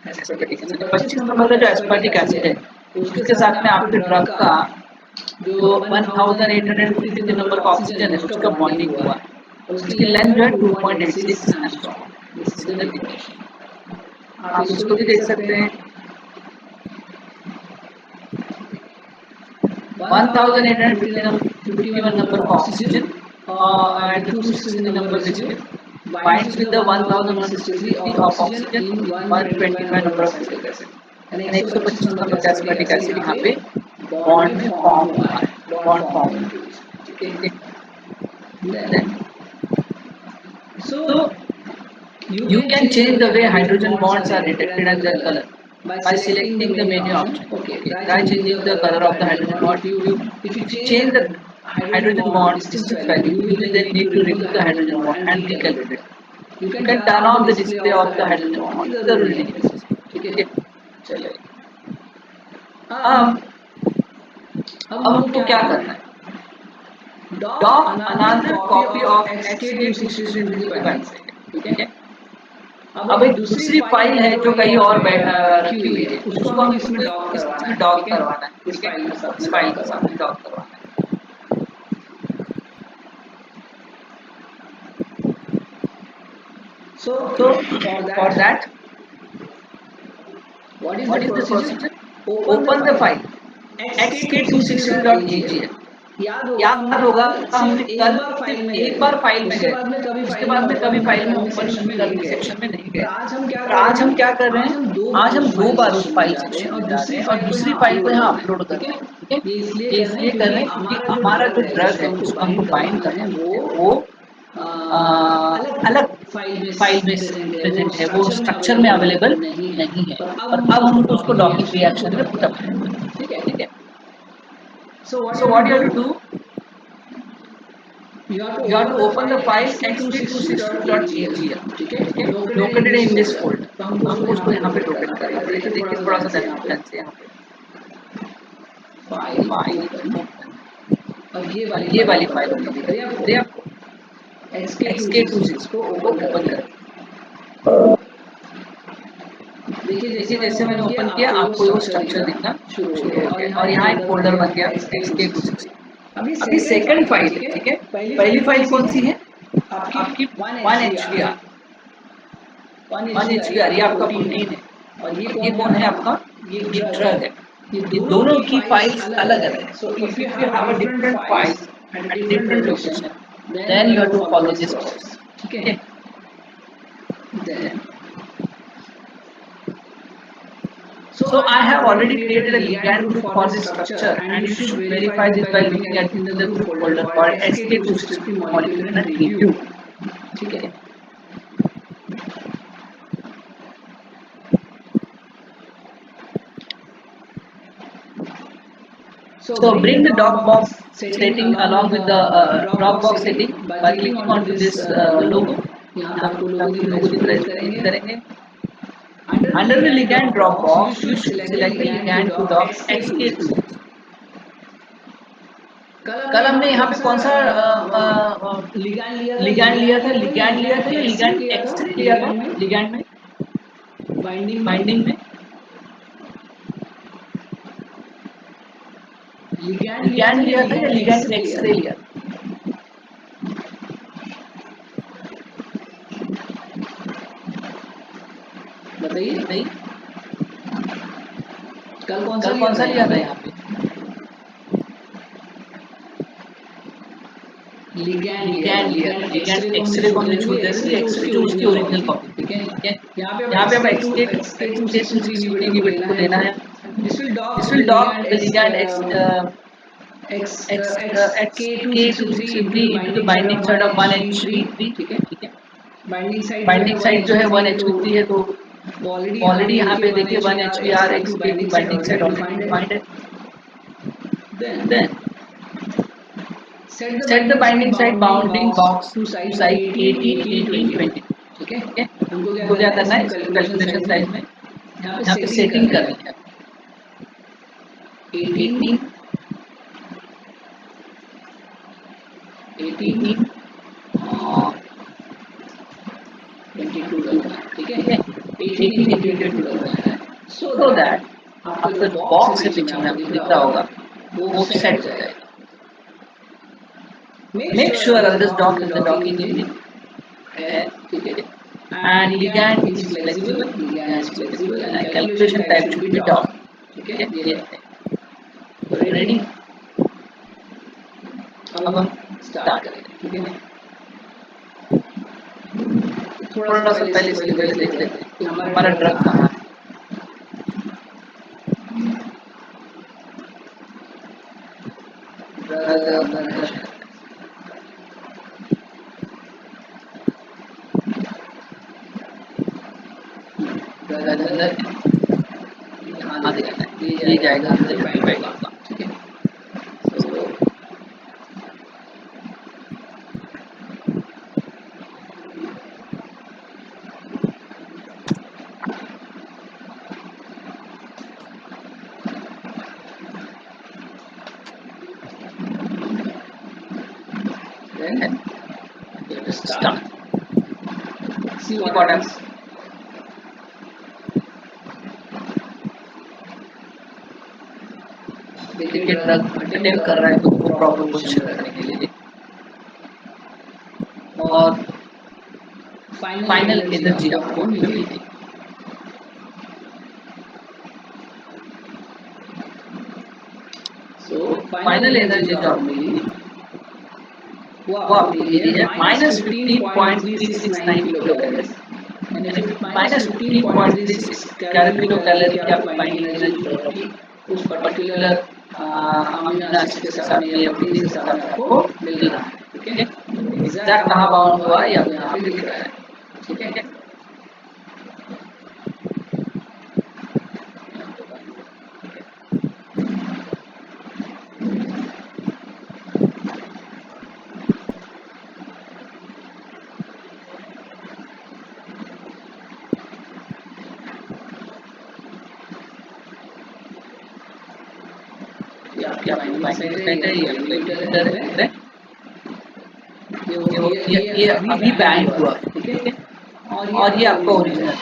Speaker 2: aspartic acid. 25 number का जो एस्पार्टिक एसिड है उसके साथ में आपके ड्रग का जो 1853 नंबर का ऑक्सीजन है उसका बॉन्डिंग हुआ है। उसकी लेंथ जो है 2.86 angstrom. This is the relation. आप इसको भी देख सकते हैं। 1851 number of oxygen and the 263 number residue binds with the 1163 of oxygen in 125 number of acetic acid. And 125 number का aspartic acid यहाँ पे bond में form हुआ है, bond form हुआ है, ठीक है। Then so you can change the way hydrogen bonds are detected and their color by selecting the menu option. Okay, try changing the color of the hydrogen bond. If you change the hydrogen bond distance value, you will then need to remove the hydrogen bond and recalibrate it. You can turn off the display of the hydrogen bond. जरूरी नहीं है, ठीक है। चलिए, अब हमको क्या करना है? Dock another copy of XK262 ठीक है। अब एक दूसरी फाइल है जो कहीं और रखी हुई है, उसको हम इसमें डॉक करवाना है, ठीक है। इस फाइल के साथ में डॉक करवाना है। So for that, what is the procedure? Open the file xk262.agl। याद होगा हमने कल सिर्फ एक बार फाइल में गए, उसके उसके बाद में कभी फाइल में ओपन करने सेक्शन में नहीं गए। पर आज हम क्या कर रहे हैं, आज हम 2 बार उस फाइल सेक्शन में जा रहे हैं और दूसरी फाइल को यहाँ अपलोड कर रहे हैं। ठीक है, ये इसलिए कर रहे हैं क्योंकि हमारा जो ड्रग है जिसको हमको बाइंड करना है वो अलग फाइल में प्रेजेंट है, वो स्ट्रक्चर में अवेलेबल नहीं है, और अब हमको उसको डॉकिंग रिएक्शन में पुट अप करना है। ठीक है, so what you have to do, you have to open the file x3262.kgl, ठीक है, located in this folder। तो हमको उसको यहाँ पे लोकेट करना पड़ेगा। देखिए थोड़ा सा ध्यान से यहाँ पे फाइल और ये वाली फाइल ओपन करिए आपको xk26 को ओपन करें। देखिए जैसे मैंने ओपन किया आपको वो स्ट्रक्चर दिखना शुरू हो गया और यहाँ एक फोल्डर बन गया xk26। अभी सेकंड फाइल है, ठीक है, पहली फाइल कौन सी है आपकी 1HBr, 1HBr ये आपका प्रोटीन है, और ये कौन है आपका, ये ड्रग है। ये दोनों की फाइल्स अलग अलग है। So if you have a different files at different location then you have to follow this process. ठीक है, then so I have already created a ligand group for this structure and you should verify this by looking at in the group folder called SK260 molecule and review। ठीक है, so bring the doc box setting along with the drop box setting by clicking onto this logo। यहाँ पे आपको लोगो दिख रहा है, click करेंगे। Under the ligand drop box, you should select the ligand to dock xk2। कल हमने यहाँ पे कौन सा लिगैंड लिया था या लिगैंड एक्स3 लिया था, लिगैंड में बाइंडिंग में लिगैंड लिया था या लिगैंड एक्स3 लिया था, बताइए कल कौन सा लिया था यहाँ पे, लिगैंड लिया था। लिगैंड एक्सरे को हमने छू दिया था, एक्सरे जो उसकी ओरिजिनल कॉपी। ठीक है, यहाँ पे अब xk260 इनहिबिटर को देना है। This will dock the ligand xk263 into the binding side of 1HP3। ठीक है, बाइंडिंग साइड जो है 1HP3 है, तो ऑलरेडी यहाँ पे देखिए 1HBr xk की बाइंडिंग साइड ऑलरेडी डिफाइंड है। Then set the binding site bounding box to size 18, 18, 20। ठीक है, हमको क्या करना है, कैलकुलेशन साइज में यहाँ पे सेटिंग करनी है 18, 22 डलना है। ठीक है, 18 and 22 डलना है, so that आपका जो बॉक्स है पीछे में आपको दिख रहा होगा वो सेट हो जाएगा। Make sure this dock is the docking unit, and ligand is flexible, and calculation type should be dock। ठीक है, ready, अब हम स्टार्ट करेंगे। ठीक है, थोड़ा सा पहले इसके पहले देख लेते हैं कि हमारा ड्रग कहाँ है। यहाँ दिखाना है, ये जाएगा अंदर बैठेगा। ठीक है, then start, see what happens। देखिए ड्रग अटैक कर रहा है तो प्रॉपर पोजीशन रखने के लिए, और फाइनल एनर्जी आपको मिलेगी। सो फाइनल एनर्जी जो आपको मिली वो आपको मिली है -15.369 किलो कैलोरीज। -15.36 किलो कैलोरी की आपको बाइंडिंग एनर्जी होगी उस पर्टिकुलर अमीनो एसिड के साथ में या प्रोटीन के साथ में आपको मिल रहा है। ठीक है, एग्जैक्ट कहाँ बाउंड हुआ है ये आपको यहाँ पे दिख रहा है। ठीक है, आपकी बाइंडिंग साइट है, ये लिमिटर है, ये अभी बैंड हुआ। ठीक है, और ये आपका ओरिजिनल है,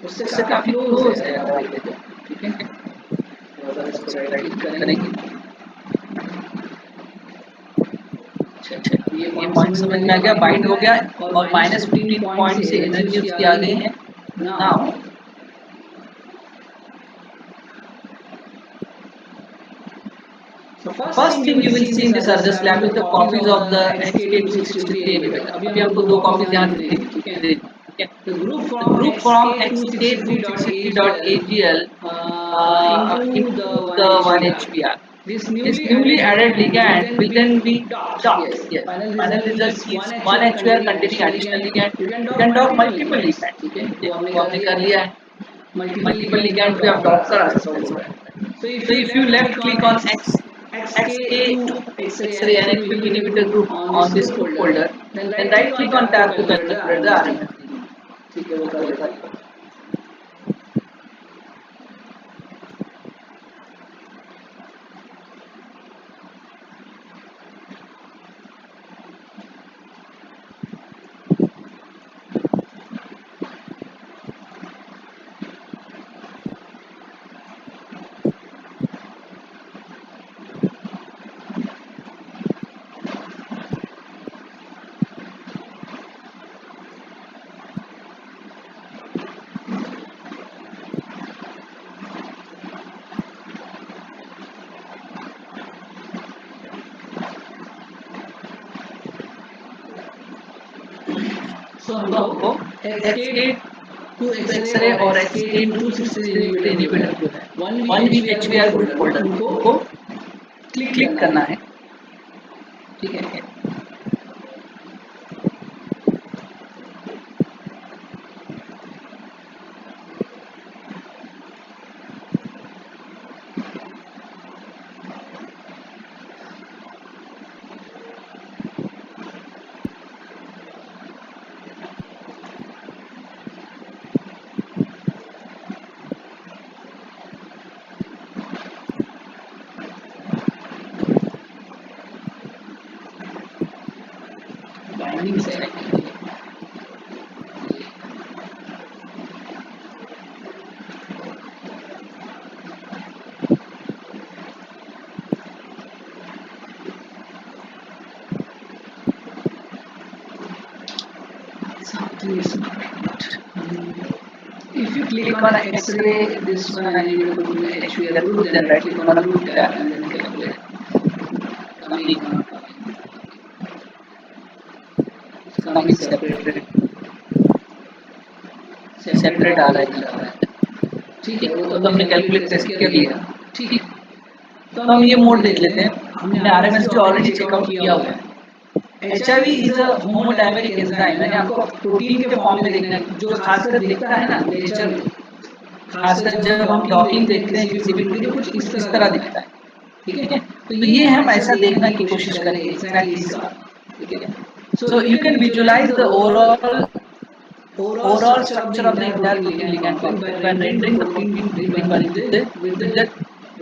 Speaker 2: उससे काफी क्लोज है अगर आप देखें। ठीक है, अगर इसको राइट क्लिक करेंगे, ये पॉइंट समझ में आ गया, बाइंड हो गया और -15 पॉइंट से एनर्जी उसकी आ गई है। Now first thing you will see in the Sarjas lab is the copies of the XK263 inhibitor. अभी हमको दो कॉपीज ध्यान देनी है। ठीक है, the group from XK263.AGL into the 1HPR. This newly added ligand will then be docked. Yes. Final result is 1HPR containing additional ligand. You can dock multiple ligands. ठीक है, वो हमने कर लिया है। Multiple ligand पे आप dock करा सकते हो। So if you left click on XK2 X-ray NH2 inhibitor group on this group folder, then right click on tab to calculate the RMF. ठीक है, वो कर लेता है। So हमको XK2 X-ray और XK263 इनहिबिटर जो है 1VHPR ग्रुप फोल्डर को क्लिक करना है। ठीक है, binding site if you click on X-ray this one and you go to HPR group, then right click on a group tab and then calculate coming separate आ रहा है। ठीक है, वो तो हमने कैलकुलेट टेस्ट कर लिया। ठीक है, तो हम ये मोड देख लेते हैं। हमने आरएमएस को ऑलरेडी चेकआउट किया हुआ है। HIV इज अ होमोडाइमेरिक एंजाइम, यानी आपको प्रोटीन के फॉर्म में देखना है, जो खासकर दिखता है ना नेचर में, खासकर जब हम डॉकिंग देखते हैं किसी भी प्रोटीन कुछ इस तरह दिखता है। ठीक है, तो ये हम ऐसा देखने की कोशिश करेंगे एग्जैक्टली इसका। ठीक है, so you can visualise the overall structure of the entire protein ligand complex by rendering the protein with the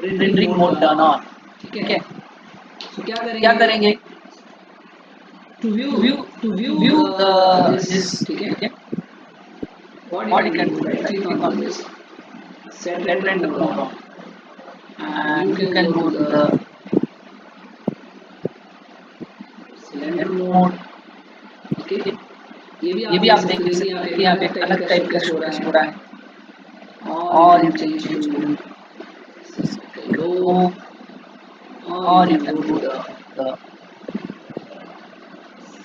Speaker 2: rendering mode done on. ठीक है, so क्या करेंगे to view this. ठीक है, what you can do, right click on this, set render mode on, and you can go to the cylinder mode. Okay, ये भी आप देख सकते हैं कि यहाँ पे अलग टाइप का शोकेस हो रहा है। और you can change to low, और यू कैन गो द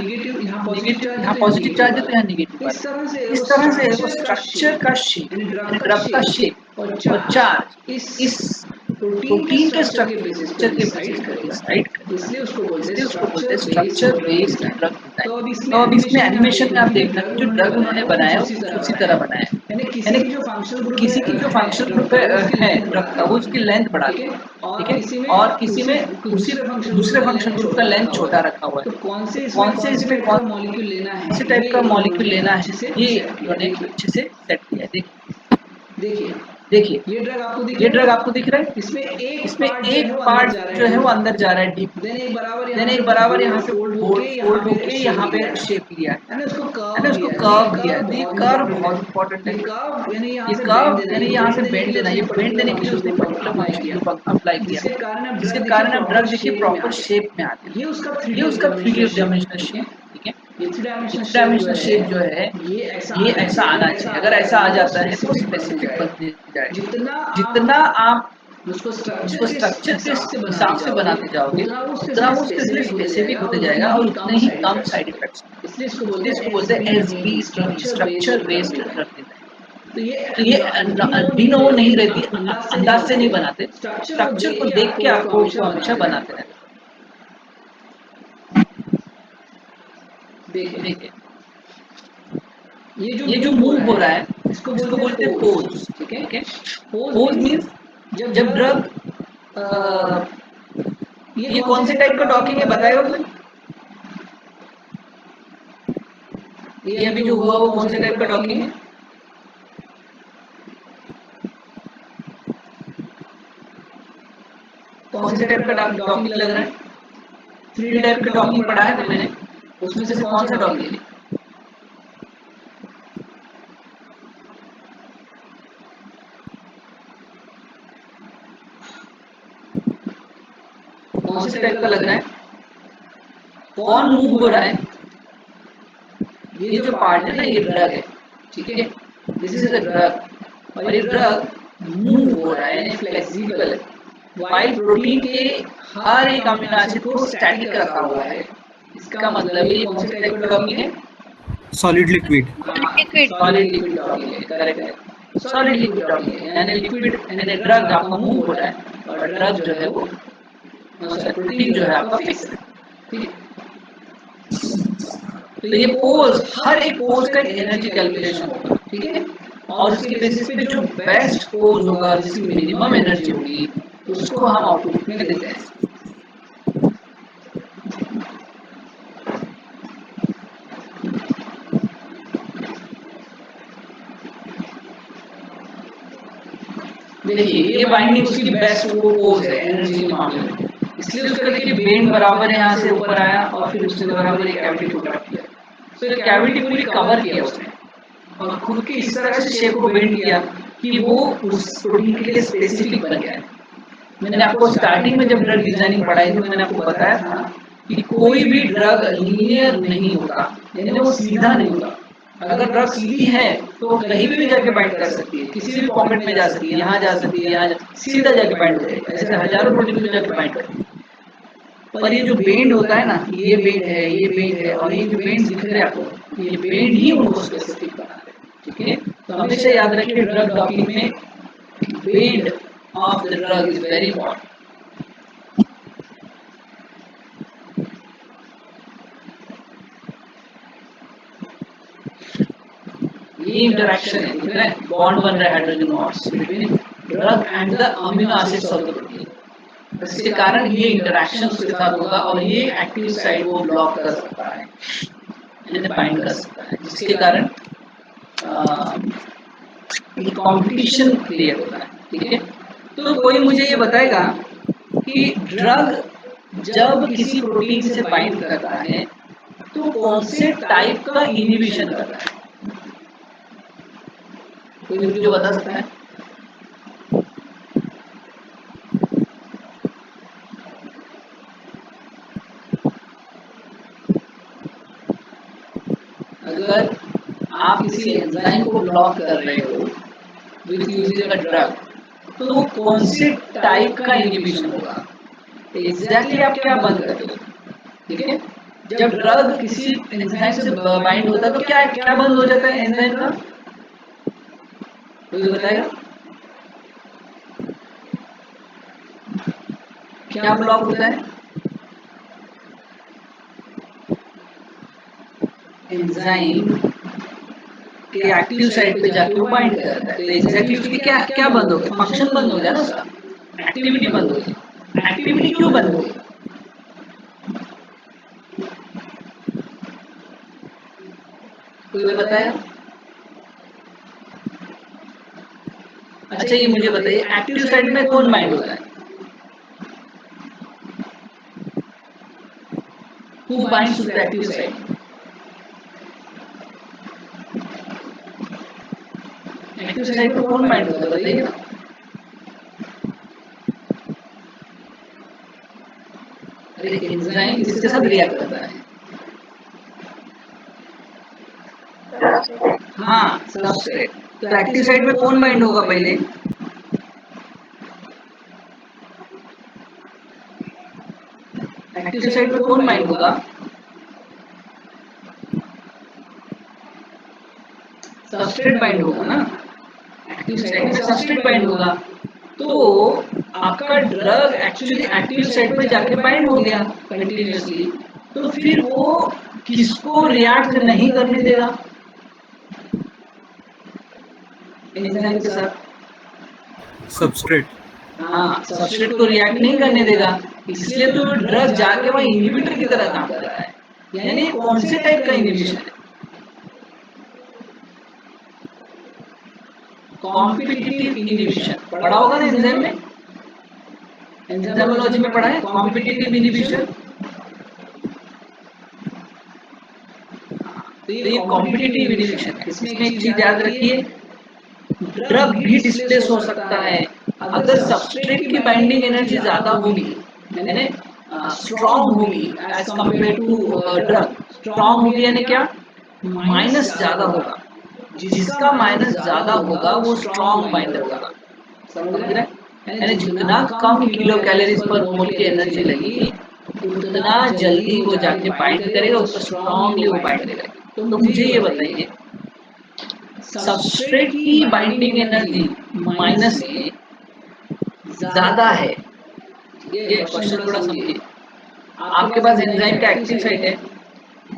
Speaker 2: यहाँ पॉजिटिव चार्ज है तो यहाँ नेगेटिव वाला। इस तरह से वो स्ट्रक्चर का शेप यानी ड्रग का शेप और चार्ज इस प्रोटीन के स्ट्रक्चर के बेसिस पे डिसाइड करता है, इसलिए उसको बोलते हैं स्ट्रक्चर बेस्ड ड्रग डिजाइन। तो अब इसमें एनिमेशन में आप देखना कि जो ड्रग उन्होंने बनाया वो कुछ उसी तरह बनाया है, यानी किसी की जो फंक्शनल ग्रुप है ड्रग का वो उसकी लेंथ बढ़ा दी, ठीक है, और किसी में उसी दूसरे फंक्शनल ग्रुप का लेंथ छोटा रखा हुआ है। तो कौन से इसमें कौन से टाइप का मॉलिक्यूल लेना है ये इन्होंने अच्छे से सेट किया है। देखिए ये ड्रग आपको दिख रहा है, इसमें एक पार्ट जो है वो अंदर जा रहा है डीप, देन एक बराबर यहाँ से फोल्ड होके यहाँ पे शेप लिया है ना, उसको कर्व दिया है। तो ये कर्व बहुत इंपॉर्टेंट है, ये कर्व यानी यहाँ से बेंड देना, ये बेंड देने के लिए उसने पर्टिकुलर फंक्शन ग्रुप अप्लाई किया, जिसके कारण आप ड्रग देखिए प्रॉपर शेप में आते हैं। ये उसका 3D डायमेंशनल शेप, ठीक है, ये 3 डायमेंशनल शेप जो है ये ऐसा आना चाहिए। अगर ऐसा आ जाता है तो स्पेसिफिक बनते जाएगा। जितना आप उसको स्ट्रक्चर के हिसाब से बनाते जाओगे उतना वो उसके लिए स्पेसिफिक होते जाएगा और उतने ही कम साइड इफेक्ट्स, इसलिए इसको बोलते हैं SBD, structure based drug design. तो ये डी नोवो नहीं रहती, अंदाज से नहीं बनाते, स्ट्रक्चर को देख के आपको उसको हमेशा बनाते रहते। देखिए ये जो मूव हो रहा है इसको बोलते हैं पोज, ठीक है। पोज मीन्स जब ड्रग ये कौन से टाइप का डॉकिंग है बताएगा कोई? ये अभी जो हुआ वो कौन से टाइप का डॉकिंग है? कौन से टाइप का डॉकिंग लग रहा है? 3 टाइप का डॉकिंग पढ़ा है ना मैंने, उसमें से कौन सा डॉकिंग है? कौन से टाइप का लग रहा है? कौन मूव हो रहा है? ये जो पार्ट है ना ये ड्रग है, ठीक है, दिस इज अ ड्रग और ये ड्रग मूव हो रहा है यानी फ्लेक्सिबल है। वाइल प्रोटीन के हर एक अमीनो एसिड को स्टैटिक रखा हुआ है, इसका मतलब ये कौन से टाइप का डॉकिंग है?
Speaker 3: Solid liquid.
Speaker 2: Solid liquid docking है, करेक्ट है, सॉलिड लिक्विड डॉकिंग है, यानी लिक्विड यानी ड्रग आपका मूव हो रहा है और ड्रग जो है वो प्रोटीन जो है आपका फिक्स है, ठीक है। तो ये पोज, हर एक पोज का एक एनर्जी कैलकुलेशन होगा, ठीक है, और उसके बेसिस पे जो बेस्ट पोज होगा जिसकी मिनिमम एनर्जी होगी उसको हम आउटपुट में देते हैं। देखिए ये बाइंडिंग उसकी बेस्ट वो पोज है एनर्जी के मामले में, इसलिए उसका देखिए बेंड बराबर है, यहाँ से ऊपर आया और फिर उसने बराबर एक कैविटी पुट किया, तो ये कैविटी पूरी कवर किया उसने और खुद की इस तरह से शेप को बेंड किया कि वो उस प्रोटीन के लिए स्पेसिफिक बन गया। मैंने आपको स्टार्टिंग में जब ड्रग डिजाइनिंग पढ़ाई थी मैंने आपको बताया था कि कोई भी ड्रग लीनियर नहीं होता, यानी वो सीधा नहीं होता। अगर ड्रग सीधी है तो कहीं भी जाके बाइंड कर सकती है, किसी भी पॉकेट में जा सकती है, यहाँ जा सकती है, यहाँ सीधा जाके बाइंड हो जाएगी, ऐसे हजारों प्रोटीन में जाके बाइंड करती है। पर ये जो बेंड होता है ना, ये बेंड है, ये बेंड है और ये जो बेंड दिख रहे हैं आपको, ये बेंड ही उनको स्पेसिफिक बनाते हैं, ठीक है। तो हमेशा याद रखिए ड्रग डॉकिंग में bend of the drug is very important. ये इंटरेक्शन है, ठीक है, बॉन्ड बन रहा है hydrogen bonds between drug and the amino acids of the protein, इसके कारण ये इंटरेक्शन उसके साथ होगा और ये एक्टिव साइट को ब्लॉक कर सकता है, यानी बाइंड कर सकता है, जिसके कारण एक कंपटीशन क्रिएट होता है, ठीक है। तो कोई मुझे ये बताएगा कि ड्रग जब किसी प्रोटीन से बाइंड करता है तो कौन से टाइप का इनहिबिशन करता है? कोई मुझे बता सकता है? अगर आप किसी एंजाइम को ब्लॉक कर रहे हो विद यूजिंग अ ड्रग तो कौन से टाइप का इनहिबिशन होगा? एग्जैक्टली आप क्या बंद करते हो, ठीक है। जब ड्रग किसी एंजाइम से बाइंड होता है तो क्या क्या बंद हो जाता है एंजाइम का? कोई बताएगा? क्या ब्लॉक होता है? एंजाइम के एक्टिव साइट पे जाके वो बाइंड करता है। तो एग्जैक्टली उसकी क्या क्या बंद हो गया? फंक्शन बंद हो गया ना उसका, एक्टिविटी बंद हो गई। एक्टिविटी क्यों बंद हो गई? कोई बताया? अच्छा ये मुझे बताइए, एक्टिव साइट में कौन बाइंड होता है? Who binds to the active site? Active site पे कौन बाइंड होता है बताइए ना। अरे एंजाइम किसके साथ रिएक्ट करता है? हाँ, सबस्ट्रेट। तो एक्टिव साइट में कौन बाइंड होगा पहले? एक्टिव साइट में कौन बाइंड होगा? सबस्ट्रेट बाइंड होगा ना। एक्टिव साइट में सबस्ट्रेट बाइंड होगा। तो आपका ड्रग एक्चुअली एक्टिव साइट पे जाके बाइंड हो गया कंटिन्यूअसली, तो फिर वो किसको रिएक्ट नहीं करने देगा एंजाइम के साथ?
Speaker 3: सबस्ट्रेट।
Speaker 2: हाँ, सबस्ट्रेट को रिएक्ट नहीं करने देगा, इसलिए तो ड्रग जाके वहाँ इनहिबिटर की तरह काम कर रहा है। यानी कौन से टाइप का इनहिबिशन है? कॉम्पिटिटिव इनहिबिशन पढ़ा होगा ना एंजाइम में, एंजाइमोलॉजी में पढ़ा है कॉम्पिटिटिव इनहिबिशन। तो ये कॉम्पिटिटिव इनहिबिशन है। इसमें एक चीज याद रखिए, ड्रग भी डिस्प्लेस हो सकता है अगर सबस्ट्रेट की बाइंडिंग एनर्जी ज्यादा होगी, यानी स्ट्रॉन्ग होगी as compare to drug. Strong होगी यानी क्या? माइनस ज्यादा होगा। जिसका माइनस ज्यादा होगा वो स्ट्रॉन्ग बाइंडर होगा। समझ रहे हैं? यानी जितना कम किलो कैलोरीज पर मोल की एनर्जी लगी, उतना जल्दी वो जाके बाइंड करेगा, उतना स्ट्रॉन्गली वो बाइंड करेगा। तो मुझे ये बताइए, सबस्ट्रेट की बाइंडिंग एनर्जी माइनस में ज्यादा है, ये क्वेश्चन थोड़ा समझिए। आपके पास एंजाइम का एक्टिव साइट है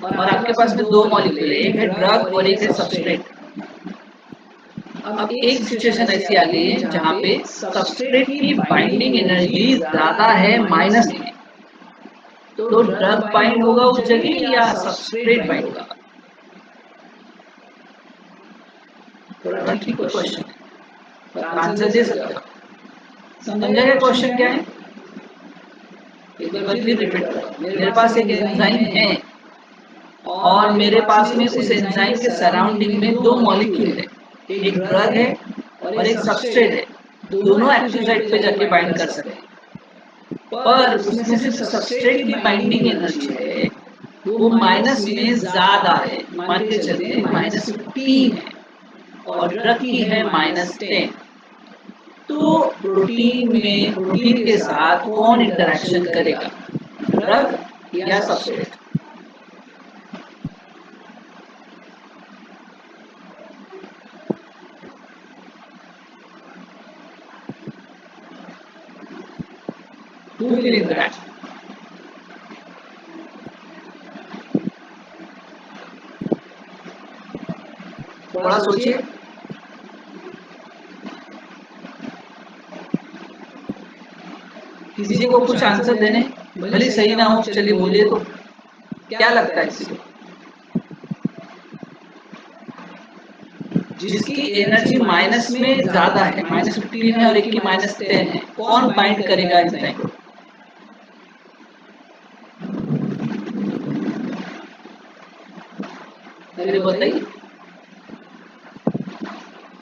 Speaker 2: और आपके पास में दो मॉलिक्यूल है, एक है ड्रग और एक है सबस्ट्रेट। अब एक सिचुएशन ऐसी आ गई है जहाँ पे सबस्ट्रेट की बाइंडिंग एनर्जी ज्यादा है माइनस में, तो ड्रग बाइंड होगा उस जगह या सबस्ट्रेट बाइंड होगा? थोड़ा ठीक क्वेश्चन है, आंसर दे सकते हो? समझा क्या क्वेश्चन क्या है? एक बार फिर रिपीट करो। मेरे पास एक एंजाइम है और मेरे पास में उस एंजाइम के सराउंडिंग में दो मॉलिक्यूल है, एक ड्रग है और एक सबस्ट्रेट है। दोनों एक्टिव साइट पे जाके बाइंड कर सकते हैं, पर उसमें सिर्फ सबस्ट्रेट की बाइंडिंग एनर्जी है वो माइनस में ज्यादा है, मान के चलते हैं -15 है और ड्रग की है -10। तो प्रोटीन के साथ कौन इंटरेक्शन करेगा, ड्रग या सबस्ट्रेट? Who will interact? थोड़ा सोचिए। किसी को कुछ आंसर देने, भले सही ना हो, चलिए बोलिए तो क्या लगता है किसी को? जिसकी एनर्जी माइनस में ज्यादा है, -15 है और एक की -10 है, कौन बाइंड करेगा एंजाइम को? अरे बताइए,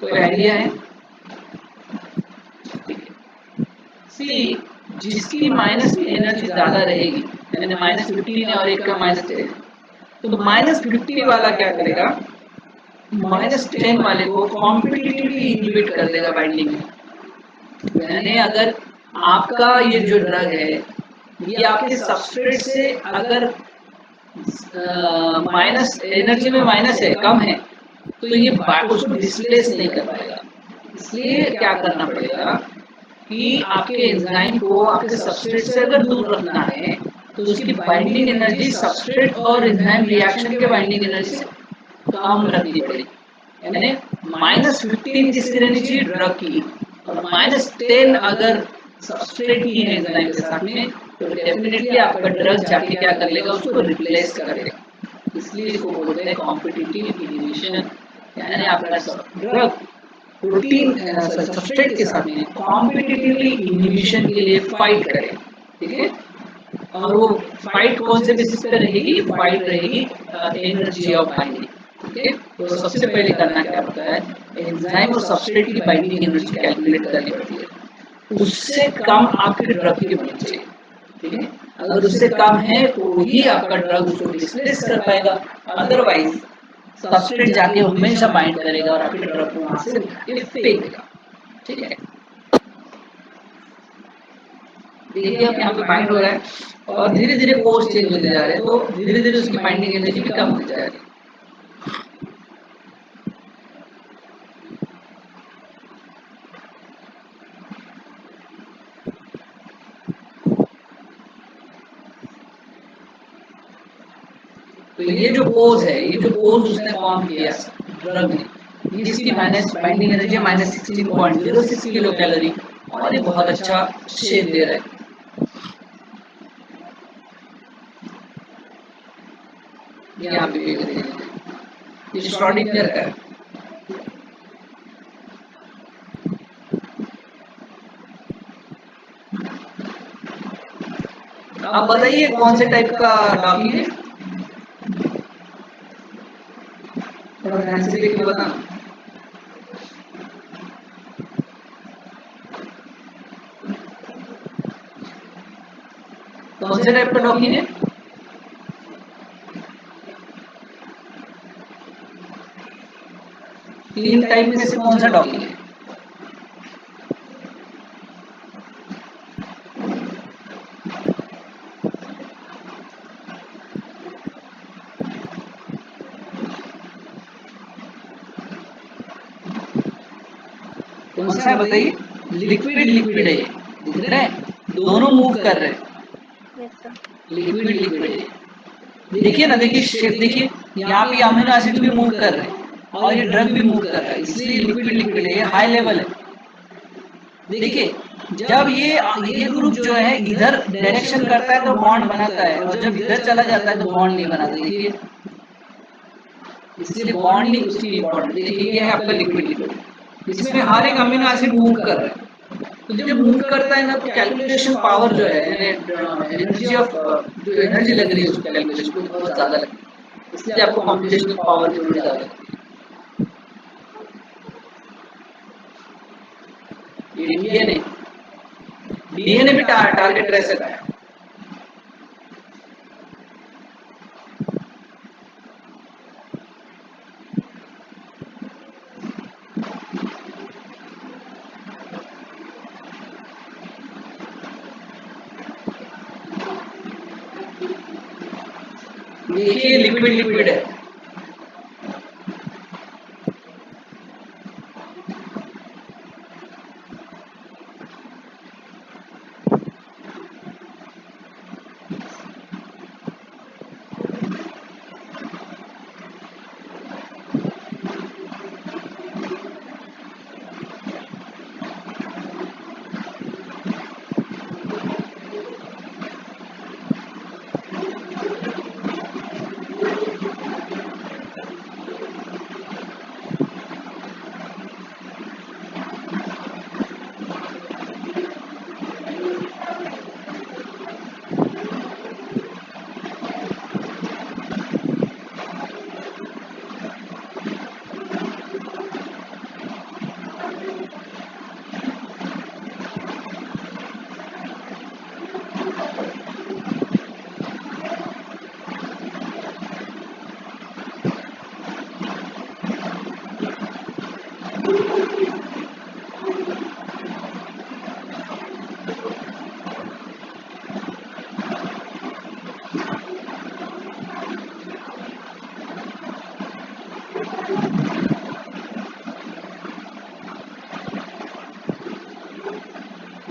Speaker 2: कोई आइडिया है? सी, जिसकी माइनस में एनर्जी ज्यादा रहेगी, यानी -15 है और एक का -10 है, तो -50 वाला क्या करेगा, -10 वाले को कॉम्पिटिटिवली इनहिबिट कर देगा बाइंडिंग में। यानी अगर आपका ये जो ड्रग है ये आपके सबस्ट्रेट से अगर माइनस एनर्जी में माइनस है, कम है, तो ये उसको डिस्प्लेस नहीं कर पाएगा। इसलिए क्या करना पड़ेगा, कि आपके एंजाइम को आपके सबस्ट्रेट से अगर दूर रखना है तो उसकी बाइंडिंग एनर्जी सबस्ट्रेट और एंजाइम रिएक्शन के बाइंडिंग एनर्जी से कम रखनी पड़ेगी। यानी -15 किसकी रहनी चाहिए, ड्रग की, और -10 अगर सबस्ट्रेट की है एंजाइम के साथ में, तो डेफिनेटली आपका ड्रग जाके क्या कर लेगा, उसको रिप्लेस कर देगा। इसलिए इसको बोलते हैं कॉम्पिटिटिव इनिबिशन, यानी आपका ड्रग प्रोटीन सबस्ट्रेट के साथ में कॉम्पिटिटिवली इनिबिशन के लिए फाइट करे, ठीक है। और वो फाइट कौन से बेसिस पे रहेगी, फाइट रहेगी एनर्जी ऑफ बाइंडिंग, ठीक है। तो सबसे पहले करना क्या होता है, एंजाइम और सबस्ट्रेट की बाइंडिंग एनर्जी कैलकुलेट करनी पड़ती है, उससे कम आपके ड्रग की बननी चाहिए, ठीक है। अगर उससे कम है तो ही आपका ड्रग उसको डिस्प्लेस कर पाएगा, अदरवाइज सबस्ट्रेट जाके हमेशा बाइंड करेगा और आपके ड्रग को वहां से फेंक देगा, ठीक है। देखिए अब यहाँ पे बाइंड हो रहा है और धीरे धीरे पोज चेंज होते जा रहे हैं, तो धीरे धीरे उसकी बाइंडिंग एनर्जी भी कम होती जा रही है। तो ये जो पोज है, ये जो पोज उसने फॉर्म किया ड्रग ने, इसकी बाइंडिंग एनर्जी -16.06 किलो कैलोरी, और ये बहुत अच्छा शेप दे रहा है। यहाँ पे देख रहे हैं, ये श्रोडिंगर का है। आप बताइए कौन से टाइप का डॉगी है, थोड़ा ध्यान से देख के बताना। कौन से टाइप का डॉगी है, तीन टाइप में से कौन सा डॉगी है? कौन सा है बताइए, लिक्विड लिक्विड है, दिख रहे हैं, दोनों मूव कर रहे हैं, लिक्विड लिक्विड है। देखिए ना, देखिए शेप देखिए, यहाँ पे अमीनो एसिड भी मूव कर रहे हैं और ये ड्रग भी मूव कर रहा है, इसलिए लिक्विड लिक्विड है, ये हाई लेवल है। देखिए जब ये ग्रुप जो है इधर डायरेक्शन करता है तो बॉन्ड बनाता है, और जब इधर चला जाता है तो बॉन्ड नहीं बनाता। देखिए इसलिए बॉन्डिंग उसकी इंपॉर्टेंट। देखिए ये है आपका लिक्विड लिक्विड, इसमें हर एक अमीनो एसिड मूव कर रहा है, तो जब मूव करता है ना तो कैलकुलेशन पावर जो है, एनर्जी ऑफ जो एनर्जी लग रही है उसको कैलकुलेशन को बहुत ज्यादा लगती है, इसलिए आपको कंप्यूटेशनल पावर जरूर ज्यादा लगती है। ये डीएनए भी टारगेट रह सकता है। देखिए लिक्विड लिक्विड है,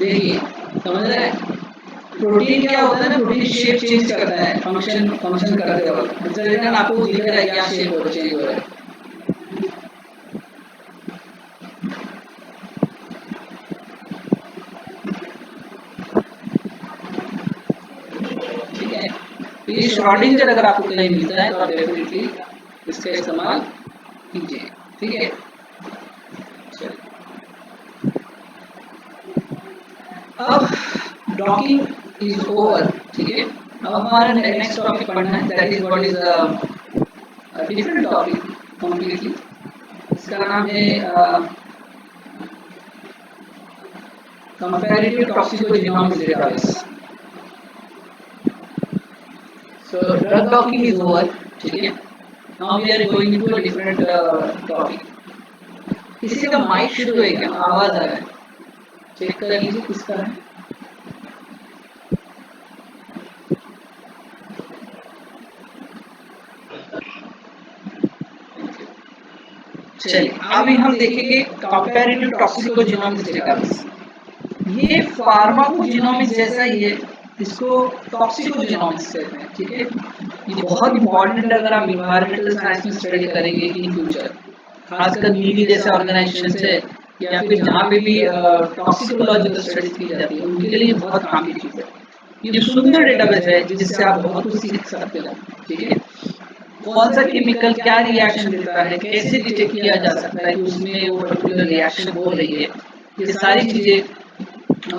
Speaker 2: देखिए समझ रहे हैं, प्रोटीन क्या होता है ना, प्रोटीन शेप चेंज करता है फंक्शन करते वक्त। मतलब आपको दिख रहा है क्या शेप चेंज हो रहा है। ठीक है, तो ये श्रोडिंगर अगर आपको कहीं मिलता है तो आप डेफिनेटली इसका इस्तेमाल कीजिए। ठीक है, अब डॉकिंग इज ओवर। ठीक है, अब हमारा नेक्स्ट टॉपिक पढ़ना है, that is what is a different topic completely. इसका नाम है comparative toxicogenomics database. So drug docking is over. ठीक है, now we are going into a different topic. किसी का माइक शुरू है क्या, आवाज आ रहा है, चेक कर लीजिए किसका है। चलिए अभी हम देखेंगे कंपैरेटिव टॉक्सिकोजेनोमिक्स डेटाबेस। ये फार्माकोजेनोमिक्स जैसा ही है, इसको टॉक्सिकोजेनोमिक्स कहते हैं। ठीक है, ये बहुत इंपॉर्टेंट है अगर आप इन्वायरमेंटल साइंस में स्टडी करेंगे इन फ्यूचर, खासकर नीली जैसे ऑर्गेनाइजेशन से या फिर जहाँ पे भी टॉक्सिकोलॉजिकल स्टडीज की जाती है उनके लिए बहुत काम की चीज़ है। ये सुंदर डेटाबेस है जिससे आप बहुत कुछ सीख सकते हो। ठीक है, कौन सा केमिकल क्या रिएक्शन देता है, कैसे डिटेक्ट किया जा सकता है कि उसमें वो पर्टिकुलर रिएक्शन हो रही है, ये सारी चीज़ें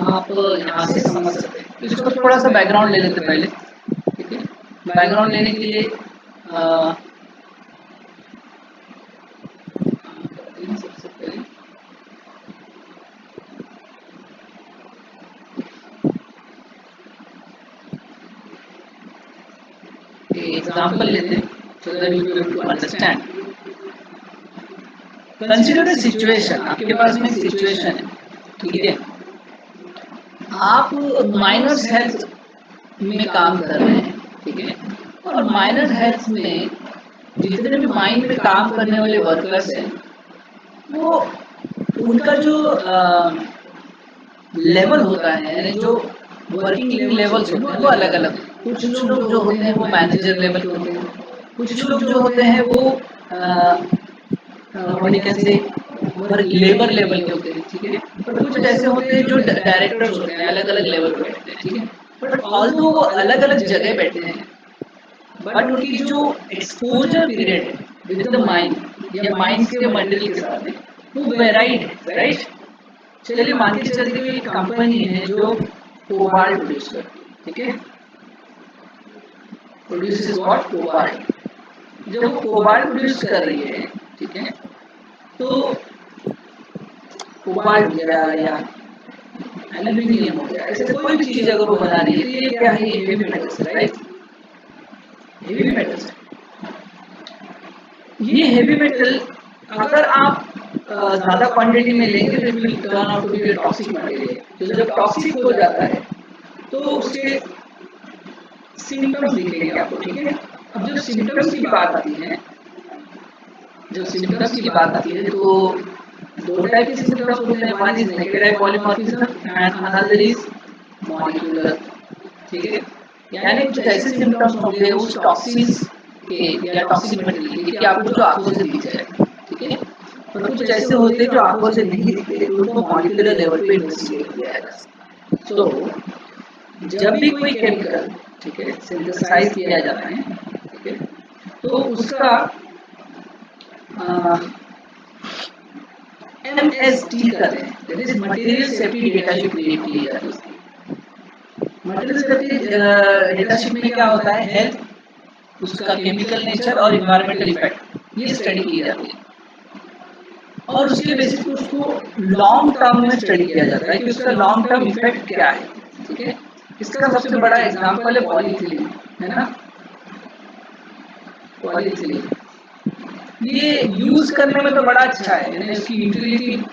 Speaker 2: आप यहाँ से समझ सकते हैं। इसको थोड़ा सा बैकग्राउंड ले लेते पहले। ठीक है, बैकग्राउंड लेने के लिए सबसे पहले एग्जांपल लेते हैं so that you will be able to understand. Consider a situation, आपके पास में सिचुएशन है। ठीक है, आप माइनर्स हेल्थ में काम कर रहे हैं। ठीक है, और माइनर हेल्थ में जितने भी माइन में काम करने वाले वर्कर्स हैं वो उनका जो लेवल होता है, यानी जो वर्किंग लेवल्स होते हैं वो अलग अलग। कुछ लोग जो होते हैं वो मैनेजर लेवल के होते हैं, कुछ लोग जो होते हैं वो कैसे लेबर लेवल के होते हैं। ठीक है, पर कुछ ऐसे होते हैं जो डायरेक्टर्स होते हैं, अलग अलग लेवल पे बैठते हैं। ठीक है, बट ऑल्दो वो अलग अलग जगह बैठते हैं, बट उनकी जो एक्सपोजर पीरियड है विद द माइन या माइंस के मटेरियल के साथ में वो वेराइड है। राइट, चलिए मान के चलते हुए एक कंपनी है जो कोबाल्ट प्रोड्यूस करती है। ठीक है, प्रोड्यूसेस व्हाट, कोबाल्ट। जब वो कोबाल्ट प्रोड्यूस कर रही है, ठीक है, तो कोबाल्ट हो गया या एल्यूमिनियम हो गया, ऐसे कोई भी चीज अगर वो बना रही है तो ये क्या है, हेवी मेटल्स है। राइट, हेवी मेटल्स है। ये हेवी मेटल अगर आप ज्यादा क्वांटिटी में लेंगे तो it will turn out to be toxic material. तो जब टॉक्सिक हो जाता है तो उसके सिम्टम्स दिखेंगे आपको। ठीक है, अब जब सिम्टम्स की बात आती है, तो दो टाइप के सिम्टम्स होते हैं, one is negative polymorphism and another is molecular. ठीक है, यानी कुछ ऐसे सिम्टम्स होंगे उस टॉक्सिन्स के या टॉक्सिक मटेरियल के कि आपको जो आंखों से दिख जाए। ठीक है, पर कुछ ऐसे होते हैं जो आंखों से नहीं दिखते, उनको मॉलिक्यूलर लेवल पे इन्वेस्टिगेट किया जाएगा। तो जब भी कोई केमिकल, ठीक है, सिंथेसाइज किया जाता है, ठीक है, तो उसका MSD करते हैं, that is material safety data sheet create की जाती है। मटेरियल सेफ्टी डेटा शीट में क्या होता है, हेल्थ, उसका केमिकल नेचर और इन्वायरमेंटल इफेक्ट ये स्टडी की जाती है, और उसके बेसिस पे उसको लॉन्ग टर्म में स्टडी किया जाता है कि उसका लॉन्ग टर्म इफेक्ट क्या है। ठीक है, इसका सबसे बड़ा एग्जांपल है पॉलीइथिलीन, है ना। पॉलीइथिलीन ये यूज करने में तो बड़ा अच्छा है, यानी उसकी यूटिलिटी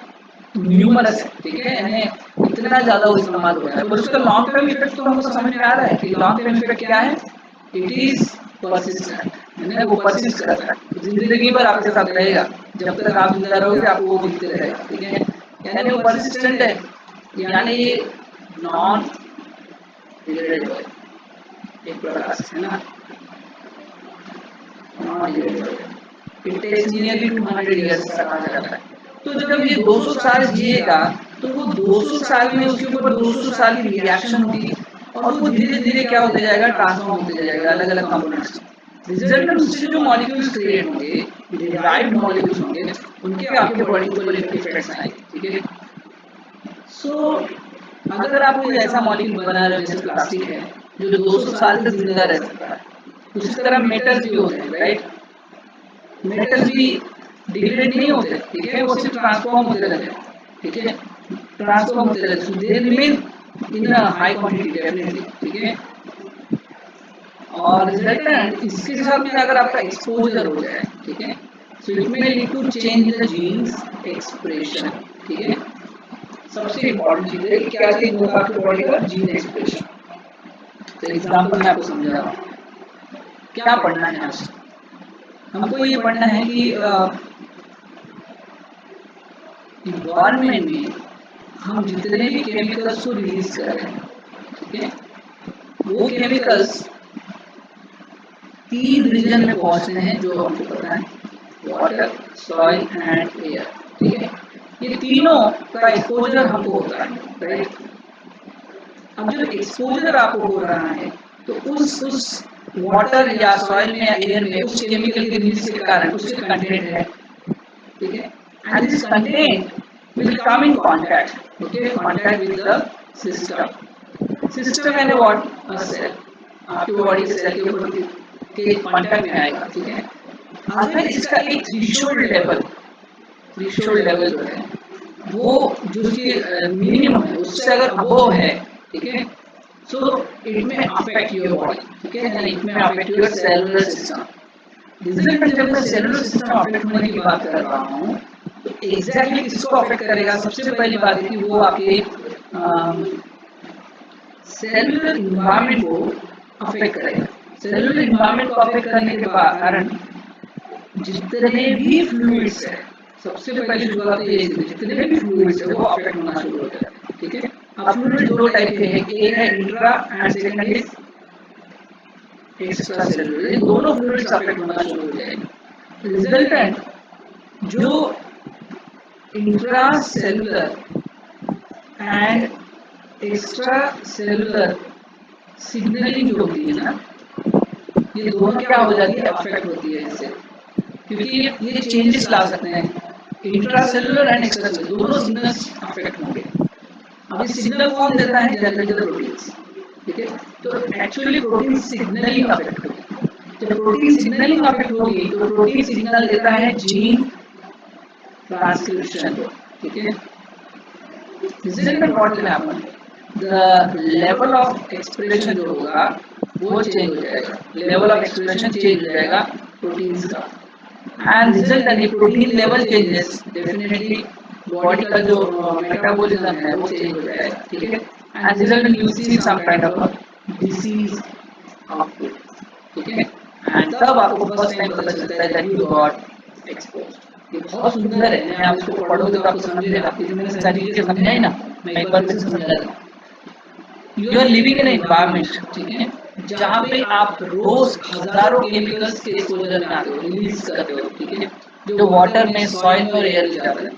Speaker 2: न्यूमरस है। ठीक है, यानी इतना ज्यादा वो इस्तेमाल होता है, पर उसका लॉन्ग टर्म इफेक्ट तो हमको समझ में आ रहा है कि लॉन्ग टर्म इफेक्ट क्या है, इट इज परसिस्टेंट, यानी वो परसिस्ट करता है, जिंदगी भर आपके साथ रहेगा, जब तक आप जिंदा रहोगे आपको वो दिखते रहेगा। ठीक है, यानी वो परसिस्टेंट है, यानी नॉन डिग्रेडेबल, एक प्रकार से, है ना, non degradable. It takes nearly 200 years तक कहा जाता है। तो जब ये 200 साल जिएगा तो वो 200 साल में उसके ऊपर 200 साल की रिएक्शन होगी और वो धीरे धीरे क्या होते जाएगा, ट्रांसफॉर्म होते जाएगा अलग अलग कंपोनेंट्स। रिजल्ट में उससे जो मॉलिक्यूल्स क्रिएट होंगे, डिराइव्ड मॉलिक्यूल्स होंगे, उनके आपके बॉडी के ऊपर इफेक्ट्स आएंगे, ठीक है। सो अगर आप कोई ऐसा मॉलिक्यूल बना रहे हो जैसे प्लास्टिक है जो 200 साल तक जिंदा रह सकता है, उसी तरह मेटल्स भी होते हैं, राइट। मेटल्स भी डिग्रेड नहीं होते, ठीक है, वो सिर्फ ट्रांसफॉर्म होते रहते हैं, ठीक है, ट्रांसफॉर्म होते रहते हैं, they remain in a high quantity definitely, ठीक है। और रिजल्टेंट इसके साथ में अगर आपका एक्सपोजर हो जाए, ठीक है, so it may lead to change the genes expression, ठीक है। सबसे इम्पोर्टेंट चीज है कि क्या चेंज होगा आपकी बॉडी का जीन एक्सप्रेशन। तो एग्जांपल मैं आपको समझा रहा हूँ। क्या पढ़ना है आज? हमको ये पढ़ना है कि इन्वायरमेंट में हम जितने भी केमिकल्स को रिलीज कर रहे हैं, ठीक है, वो केमिकल्स 3 रीजन में पहुंचते हैं जो हमको पता है, वाटर, सॉइल एंड एयर, ठीक है। ये तीनों का एक्सपोजर हमको होता है, राइट। अब जब एक्सपोजर आपको हो रहा है तो उस वाटर या सॉइल में या एयर में उस केमिकल के रिलीज के कारण उसके कंटेंट है, ठीक है, and this content will come in contact, okay, contact with the system यानी what, a cell, आपकी बॉडी के सेल के ऊपर के कांटेक्ट में आएगा, ठीक है। अगर इसका एक थ्रेशोल्ड लेवल जो है वो जो कि मिनिमम है उससे अगर अबव है, ठीक है, सो इट में अफेक्ट योर बॉडी, ठीक है, यानी इट में affect your cellular system. Result में जब मैं सेलुलर सिस्टम अफेक्ट होने की बात कर रहा हूँ तो एग्जैक्टली किसको अफेक्ट करेगा? सबसे पहली बात है कि वो आपके सेलुलर इन्वायरमेंट को अफेक्ट करेगा। सेलुलर इन्वायरमेंट को अफेक्ट करने के कारण जितने भी फ्लूइड्स है, सबसे पहले जो बात है जितने भी फ्लूइड्स है वो अफेक्ट होना शुरू हो जाता है, ठीक है। अब फ्लूइड दो टाइप के हैं, एक है intra and second is extra cellular. ये दोनों फ्लूइड्स अफेक्ट होना शुरू हो जाएंगे। रिजल्टेंट जो intra cellular and extra cellular signalling जो होती है ना, ये दोनों क्या हो जाती है, अफेक्ट होती है इससे, क्योंकि ये चेंजेस ला सकते हैं। Intra cellular and extra cellular दोनों सिग्नल्स अफेक्ट होंगे। अब ये सिग्नल कौन देता है? जनरेटर प्रोटीन्स, ठीक है। तो एक्चुअली प्रोटीन सिग्नलिंग अफेक्ट होगी। जब प्रोटीन सिग्नलिंग अफेक्ट होगी तो प्रोटीन सिग्नल देता है जीन ट्रांसक्रिप्शन को, ठीक है। रिजल्ट में what will happen, the level of expression जो होगा वो चेंज हो जाएगा, लेवल ऑफ एक्सप्रेशन चेंज हो जाएगा प्रोटीन्स का, एंड रिजल्ट यानी protein level changes definitely body का जो मेटाबॉलिज्म है वो चेंज हो जाएगा, ठीक है। And result you see some kind of disease output, ठीक है। एंड तब आपको फर्स्ट टाइम पता चलता है दैट यू गॉट एक्सपोज्ड। ये बहुत सुंदर है, मैं आप इसको पढ़ोगे तो आपको समझ में आती है। मैंने सारी चीजें समझाई ना, मैं एक बार फिर से समझा दूं। You are living in environment, ठीक है, जहाँ पे आप रोज हजारों केमिकल्स के एक्सपोजर में आते हो, रिलीज करते हो, ठीक है, जो वाटर में, सॉइल में और एयर में जाता है।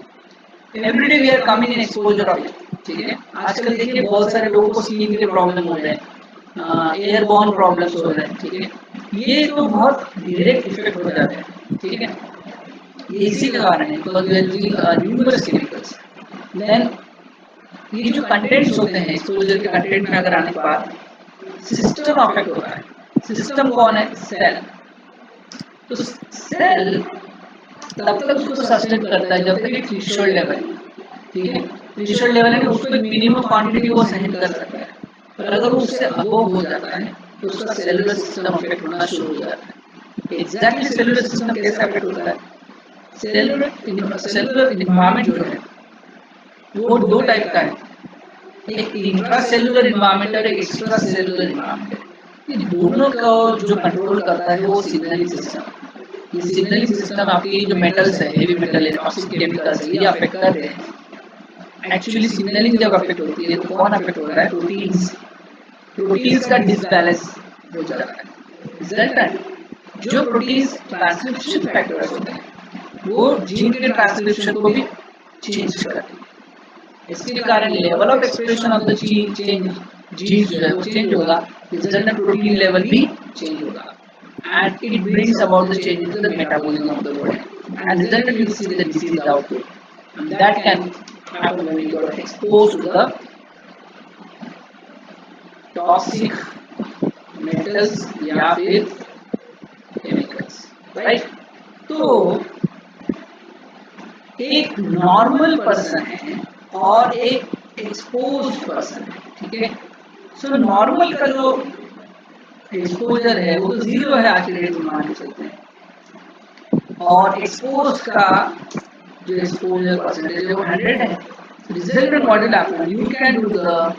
Speaker 2: Everyday we are coming in exposure of it, ठीक है। आजकल देखिए बहुत सारे लोगों को स्किन के प्रॉब्लम हो रहे हैं, एयरबॉर्न प्रॉब्लम्स हो रहे हैं, ठीक है। ये तो बहुत डायरेक्ट इफेक्ट हो जाते हैं, ठीक है। ये इसी के कारण है, because we are using numerous chemicals. Then ये जो कंटेंट्स होते हैं एक्सपोजर के कंटेंट में अगर आने के बाद सिस्टम अफेक्ट होता है। सिस्टम कौन है? सेल। तो सेल तब तक उसको सस्टेन करता है जब तक एक थ्रेशोल्ड लेवल, ठीक है, थ्रेशोल्ड लेवल है उसको मिनिमम क्वांटिटी वो सहन कर सकता है। पर अगर वो उससे अबव हो जाता है तो उसका सेलुलर सिस्टम अफेक्ट होना शुरू हो जाता है। एग्जैक्टली सेलुलर सिस्टम कैसे अफेक्ट होता है? सेलुलर इन्वायरमेंट जो है वो दो टाइप का है, एक इंट्रा सेलुलर इन्वायरमेंट और एक एक्स्ट्रा सेलुलर इन्वायरमेंट। ये दोनों को जो कंट्रोल करता है वो सिग्नलिंग सिस्टम। ये सिग्नलिंग सिस्टम आपकी जो मेटल्स है, हेवी मेटल है, टॉक्सिक केमिकल्स है, ये अफेक्ट करते हैं। एक्चुअली सिग्नलिंग जब अफेक्ट होती है तो कौन अफेक्ट हो रहा है? प्रोटीन्स का डिसबैलेंस हो जाता है। रिजल्टेंट जो प्रोटीन्स ट्रांसक्रिप्शन फैक्टर्स होते हैं वो जीन के ट्रांसक्रिप्शन को भी चेंज करते हैं। इसके कारण level of expression of the gene जो है वो चेंज होगा, रिजल्टेंट प्रोटीन लेवल भी चेंज होगा, and it brings about the change in the metabolism of the body, and resultant you see the disease output, and that can happen when you got exposed to the toxic metals या फिर chemicals, right? तो एक normal person है और एक exposed person है, ठीक है? सो नॉर्मल का जो एक्सपोजर है वो तो 0 है आज के डेट में, मान के चलते हैं, और एक्सपोज का जो एक्सपोजर परसेंटेज है वो 100 है। रिजल्टेंट मॉडल आपको you can do the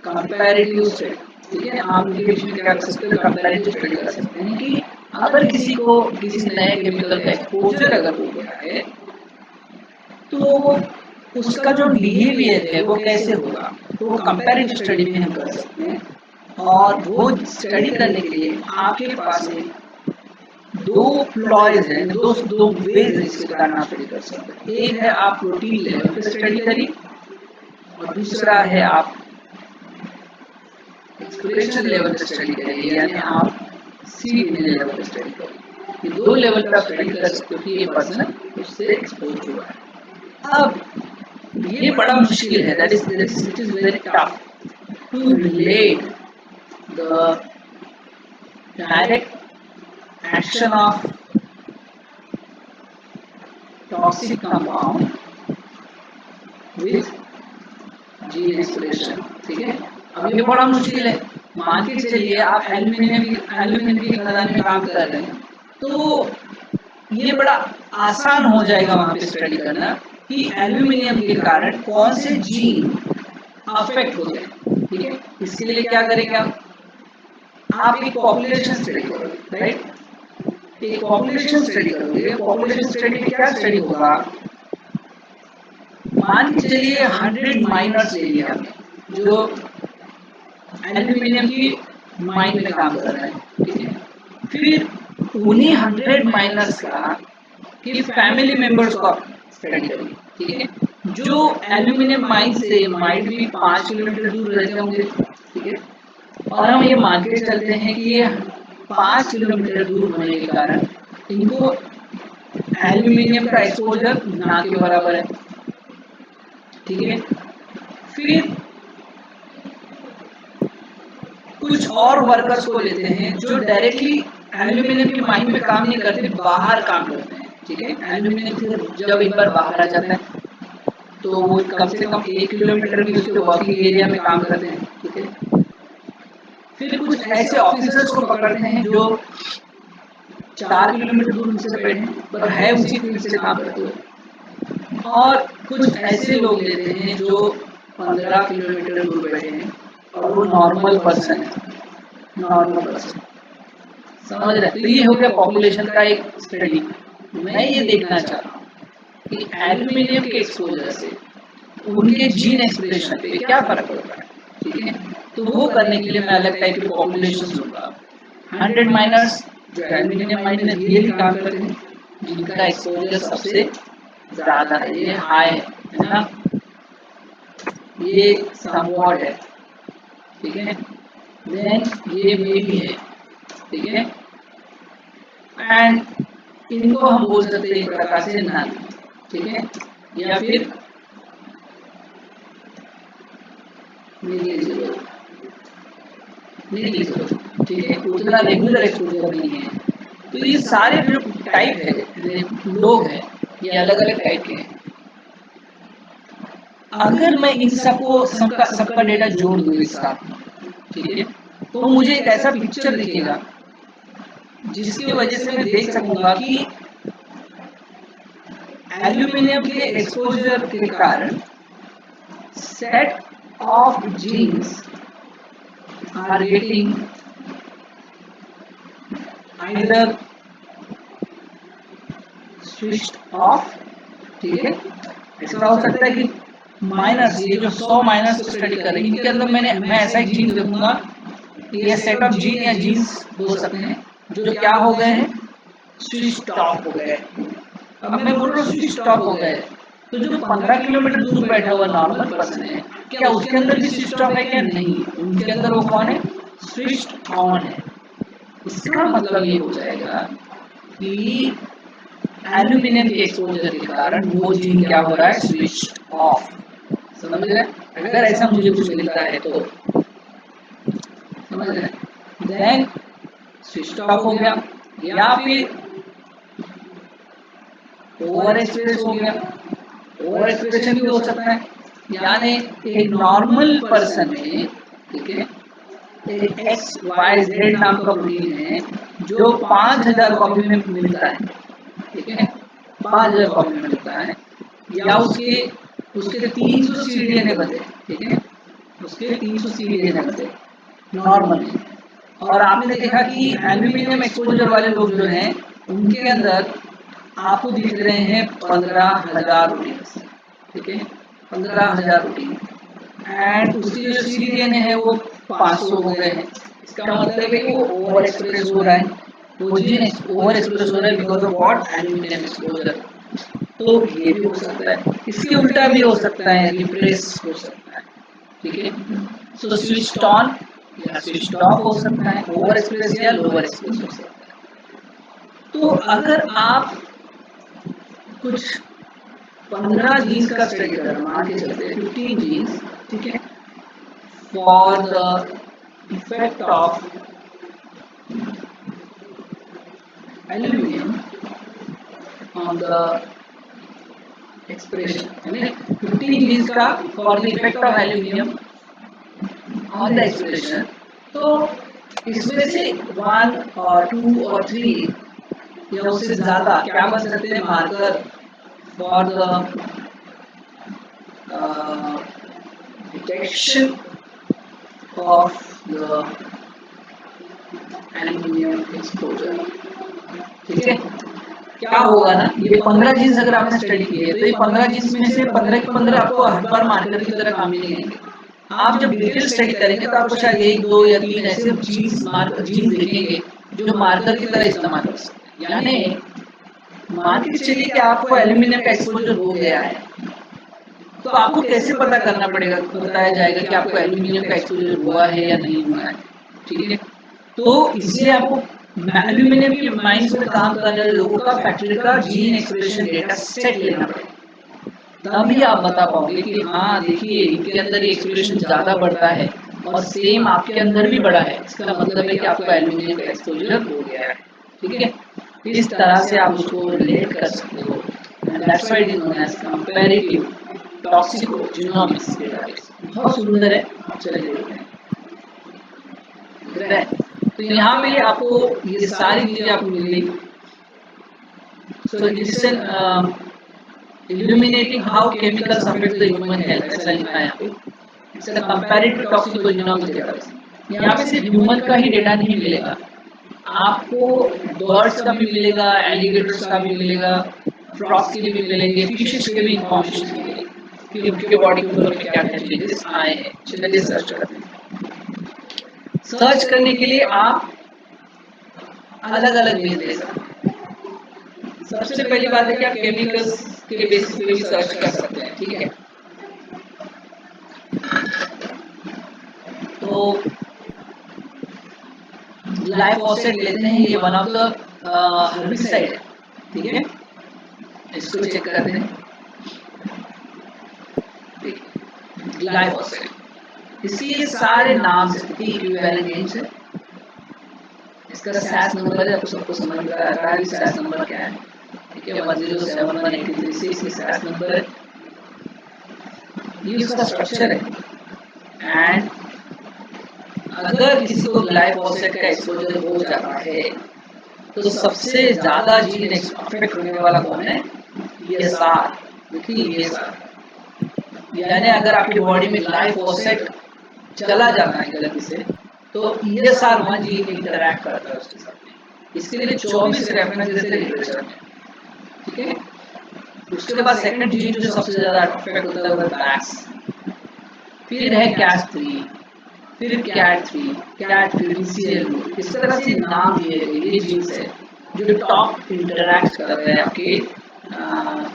Speaker 2: comparative study, ठीक है? आप उनके बीच में क्या कर सकते हो? कंपैरेटिव स्टडी कर सकते हैं कि अगर किसी को किसी नए केमिकल का एक्सपोजर अगर हो गया है तो उसका जो बिहेवियर है वो कैसे होगा, तो कंपैरेटिव स्टडी में हम कर सकते हैं। और वो स्टडी करने के लिए आपके पास में दो प्लॉयज हैं, दो वेज है जिसके कारण आप स्टडी कर सकते हैं। एक है आप प्रोटीन लेवल पे स्टडी करिए और दूसरा है आप एक्सप्रेशन लेवल पे स्टडी करिए, यानी आप सीडीएनए लेवल पे स्टडी करिए। ये दो लेवल पे आप स्टडी कर सकते हो कि ये पर्सन उससे एक्सपोज हुआ है। अब ये बड़ा मुश्किल है, that is very tough to relate the direct action of toxic compound with gene expression, ठीक है? अब ये बड़ा मुश्किल है। मान के चलिए आप एल्यूमिनियम की खदान में काम कर रहे हैं तो ये बड़ा आसान हो जाएगा वहां पे स्टडी करना कि एल्यूमिनियम के कारण कौन से जीन अफेक्ट होते हैं, ठीक है? इसके लिए क्या करेंगे आप एक पॉपुलेशन स्टडी करोगे, राइट? एक पॉपुलेशन स्टडी करोगे। पॉपुलेशन स्टडी में क्या स्टडी होगा? मान के चलिए 100 माइनर्स ले लिया आपने जो एल्यूमिनियम की माइन में काम कर रहे हैं, ठीक है? फिर उन्हीं 100 माइनर्स का कि फैमिली मेंबर्स को आप स्टडी करिए, ठीक है? जो एल्यूमिनियम माइन से माइट भी 5 किलोमीटर दूर रहते होंगे, ठीक है? और हम ये मान के चलते हैं कि ये 5 किलोमीटर दूर होने के कारण इनको एल्यूमिनियम का एक्सपोजर ना के बराबर है, ठीक है? फिर कुछ और वर्कर्स को लेते हैं जो डायरेक्टली एल्यूमिनियम की माइन में काम नहीं करते, बाहर काम करते हैं, ठीक है? एल्यूमिनियम जब एक बार बाहर आ जाता है तो वो कम से कम 1 किलोमीटर की उसके वर्किंग एरिया में काम करते हैं, ठीक है? फिर कुछ ऐसे ऑफिसर्स को पकड़ते हैं जो 4 किलोमीटर दूर उनसे बैठे हैं पर है उसी फील्ड से काम करते हुए, और कुछ ऐसे लोग लेते हैं जो 15 किलोमीटर दूर बैठे हैं और वो नॉर्मल पर्सन है, नॉर्मल पर्सन, समझ रहे? तो ये हो गया पॉपुलेशन का एक स्टडी। मैं ये देखना चाह रहा हूँ कि एल्यूमिनियम के एक्सपोजर से उनके जीन एक्सप्रेशन पे क्या फर्क होता है, ठीक है? तो वो करने के लिए मैं अलग टाइप की पॉपुलेशन लूंगा। 100 माइनर्स जो एल्यूमिनियम माइन में रियली काम करते हैं, जिनका एक्सपोजर सबसे ज्यादा है, ये हाई है ना, ये समवॉट है, ठीक है? देन ये मे भी है, ठीक है? एंड इनको हम बोल सकते हैं एक प्रकार से नन, ठीक है? या फिर नेग्लिजिबल, ठीक है? उतना रेगुलर एक्सपोजर नहीं है। तो ये सारे जो टाइप है लोग हैं ये अलग अलग टाइप के हैं। अगर मैं इन सबका डेटा जोड़ दूं एक साथ, ठीक है? तो मुझे एक ऐसा पिक्चर दिखेगा जिसकी वजह से मैं देख सकूंगा कि एल्यूमिनियम के एक्सपोजर के कारण set of genes are getting either switched off, ठीक है? ऐसा हो सकता है कि माइनर्स, ये जो 100 माइनर्स को स्टडी कर रहे हैं, इनके अंदर मैं ऐसा एक जीन देखूंगा, ये सेट ऑफ जीन या जीन्स हो सकते हैं जो क्या हो गए हैं, स्विच ऑफ हो गए। अब मैं बोल रहा हूँ स्विच ऑफ हो गए, तो जो 15 किलोमीटर दूर बैठा हुआ नॉर्मल पर्सन है, क्या उसके अंदर भी स्विच ऑफ है क्या? नहीं, उनके अंदर वो कौन है, स्विच ऑन है। इसका मतलब ये हो जाएगा कि एल्यूमिनियम के एक्सपोजर के कारण वो जीन क्या हो रहा है, स्विच ऑफ। समझ रहे? अगर ऐसा मुझे कुछ मिलता है तो समझ रहे, देन स्विच ऑफ हो गया, या फिर ओवर एक्सप्रेस हो गया। ओवर एक्सप्रेशन भी हो सकता है, यानी एक नॉर्मल पर्सन में, ठीक है, एक एक्स वाई जेड नाम का प्रोटीन है जो 5000 कॉपी में मिलता है, ठीक है, 5000 कॉपी में मिलता है, या उसके उसके 300 सीडीएनए बचे, ठीक है, उसके 300 सीडीएनए बचे नॉर्मल में। और आपने देखा कि एल्यूमिनियम एक्सपोजर वाले लोग जो हैं उनके अंदर आपको दिख रहे हैं 15,000 प्रोटीन, ठीक है, 15,000 प्रोटीन, एंड उसकी जो सीडीएनए है वो 500 हो गए हैं। इसका मतलब है कि वो ओवर एक्सप्रेस हो रहा है, वो जीन ओवर एक्सप्रेस हो रहा है because of what, aluminium exposure. तो ये भी हो सकता है, इसके उल्टा भी हो सकता है, रिप्रेस हो सकता है, ठीक है। सो स्विच ऑन या स्विच ऑफ हो सकता है, ओवर एक्सप्रेस या लोअर एक्सप्रेस हो सकता है। तो अगर आप कुछ 15 जीन्स का स्टडी कर, मान के चलते 15 जीन्स, ठीक है, for the effect of aluminium on the expression, यानी 15 जीन्स का for the effect of aluminium on the expression, तो इसमें से 1 और 2 और 3 या उससे ज्यादा क्या बन सकते हैं, marker for the detection of the aluminium exposure, ठीक है। क्या होगा ना, ये 15 जीन्स अगर आपने स्टडी की है, तो ये 15 जीन्स में से 15 के 15 आपको हर बार मार्कर की तरह काम नहीं लेंगे। आप जब डिटेल स्टडी करेंगे तो आपको शायद 1, 2 या 3 ऐसे जीन्स देखेंगे जो मार्कर की तरह इस्तेमाल कर सकते हैं। यानी मान के चलिए कि आपको एल्यूमिनियम का एक्सपोजर हो गया है, तो आपको कैसे पता करना पड़ेगा, बताया जाएगा कि आपको एल्यूमिनियम का एक्सपोजर हुआ है या नहीं हुआ है, ठीक है। तो इसलिए आपको एल्यूमिनियम के माइंस में काम करने वाले लोगों का फैक्ट्री का जीन एक्सप्रेशन डेटा सेट लेना पड़ेगा, तभी आप बता पाओगे कि हाँ देखिए इनके अंदर ये एक्सप्रेशन ज्यादा बढ़ता है और सेम आपके अंदर भी बढ़ा है, इसका मतलब है कि आपको एल्यूमिनियम का एक्सपोजर हो गया है, ठीक है। इस तरह से आप उसको रिलेट कर सकते हो, and that's why it is known as comparative toxicogenomics database. बहुत सुंदर है, चलिए देखते हैं। तो यहाँ पे आपको ये सारी चीजें आपको मिल गई। So it's an illuminating how chemicals affect the human health, ऐसा लिखा है यहाँ पे। It's a comparative toxicogenomics database। यहाँ पे सिर्फ ह्यूमन का ही डेटा नहीं मिलेगा, आपको बर्ड्स का भी मिलेगा, एलिगेटर्स का भी मिलेगा, फ्रॉग्स के भी मिलेंगे, फिशेस के भी इंफॉर्मेशन मिलेगी कि उनके बॉडी के ऊपर क्या क्या चेंजेस आए हैं। चलिए सर्च करते हैं। सर्च करने के लिए आप अलग अलग वे दे सकते हैं। सबसे पहली बात है कि आप केमिकल्स के बेसिस पे भी सर्च कर सकते हैं, ठीक है। तो ग्लाइफोसेट लेते हैं, ये वन ऑफ द हर्बिसाइड है, ठीक है, इसको चेक करते हैं। ग्लाइफोसेट, इसके ये सारे नाम से इक्विवेलेंट नेम्स है। इसका सैस नंबर है, आपको सबको समझ में आ रहा है सैस नंबर क्या है, ठीक है, 10718336 ये सैस नंबर है, ये उसका स्ट्रक्चर है। एंड अगर किसी को ग्लाइफोसेट का एक्सपोजर हो जाता है तो सबसे ज्यादा जीन अफेक्ट होने वाला कौन है, ESR। देखिए ESR, यानी अगर आपकी बॉडी में ग्लाइफोसेट चला जाता है गलती से तो ESR1 जीन इंटरैक्ट करता है उसके साथ। इसके लिए 24 रेफरेंसेस है लिटरेचर में, ठीक है। उसके बाद सेकंड जीन जो सबसे ज्यादा अफेक्ट होता है वो है बैक्स, फिर है CAT3, फिर CAT3, CAT3, BCL2। इस तरह से नाम दिए गए ये जीन्स है जो टॉप इंटरैक्ट कर रहे हैं आपके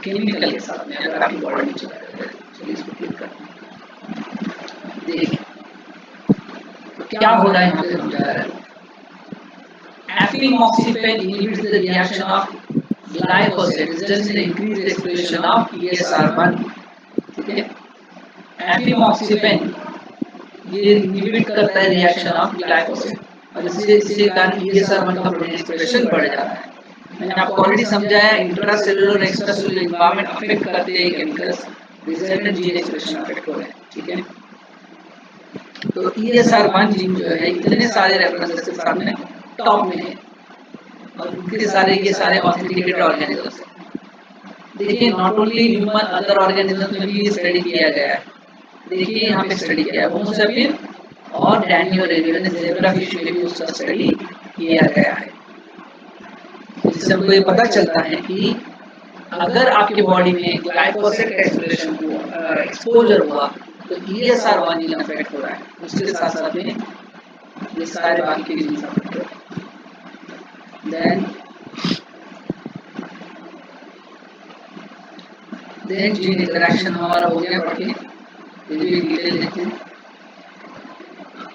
Speaker 2: केमिकल के साथ में अगर आपकी बॉडी में चला रहे हैं। चलिए इसको क्लिक करते हैं, देखिए तो क्या हो रहा है यहाँ पे समझा रहा है। Efimoxyfen inhibits the reaction of glyphosate, results in increased expression of ESR1। ठीक है, Efimoxyfen ये इनहिबिट करता है रिएक्शन ऑफ ग्लाइफोसेट और इससे कारण ESR1 का प्रोटीन एक्सप्रेशन बढ़ जाता है। मैंने आपको ऑलरेडी समझाया इंट्रासेलुलर और एक्स्ट्रासेलुलर एनवायरनमेंट अफेक्ट करते हैं chemicals, resultant gene expression affect हो रहे हैं। ठीक है, तो ESR1 जीन जो है इतने सारे रेफरेंसेस के साथ में टॉप में है और इनके सारे ये सारे ऑथेंटिकेटेड ऑर्गेनिजम्स हैं। देखिए not only human, other organisms में भी ये स्टडी किया गया है। देखिए यहाँ पे स्टडी किया है होमो सेपियन और डैनी और रेनियर ने ज़ेब्रा फिश में भी उसका स्टडी किया गया है। इससे हमको ये पता चलता है कि अगर आपके बॉडी में ग्लाइफोसेट का एक्सप्रेशन हुआ, एक्सपोजर हुआ, तो ESR1 जीन अफेक्ट हो रहा है, उसके साथ साथ में ये सारे बाकी के जीन अफेक्ट हो रहे हैं। देन जीन इंटरेक्शन हमारा हो गया पढ़ के, ये भी डिटेल देखते हैं।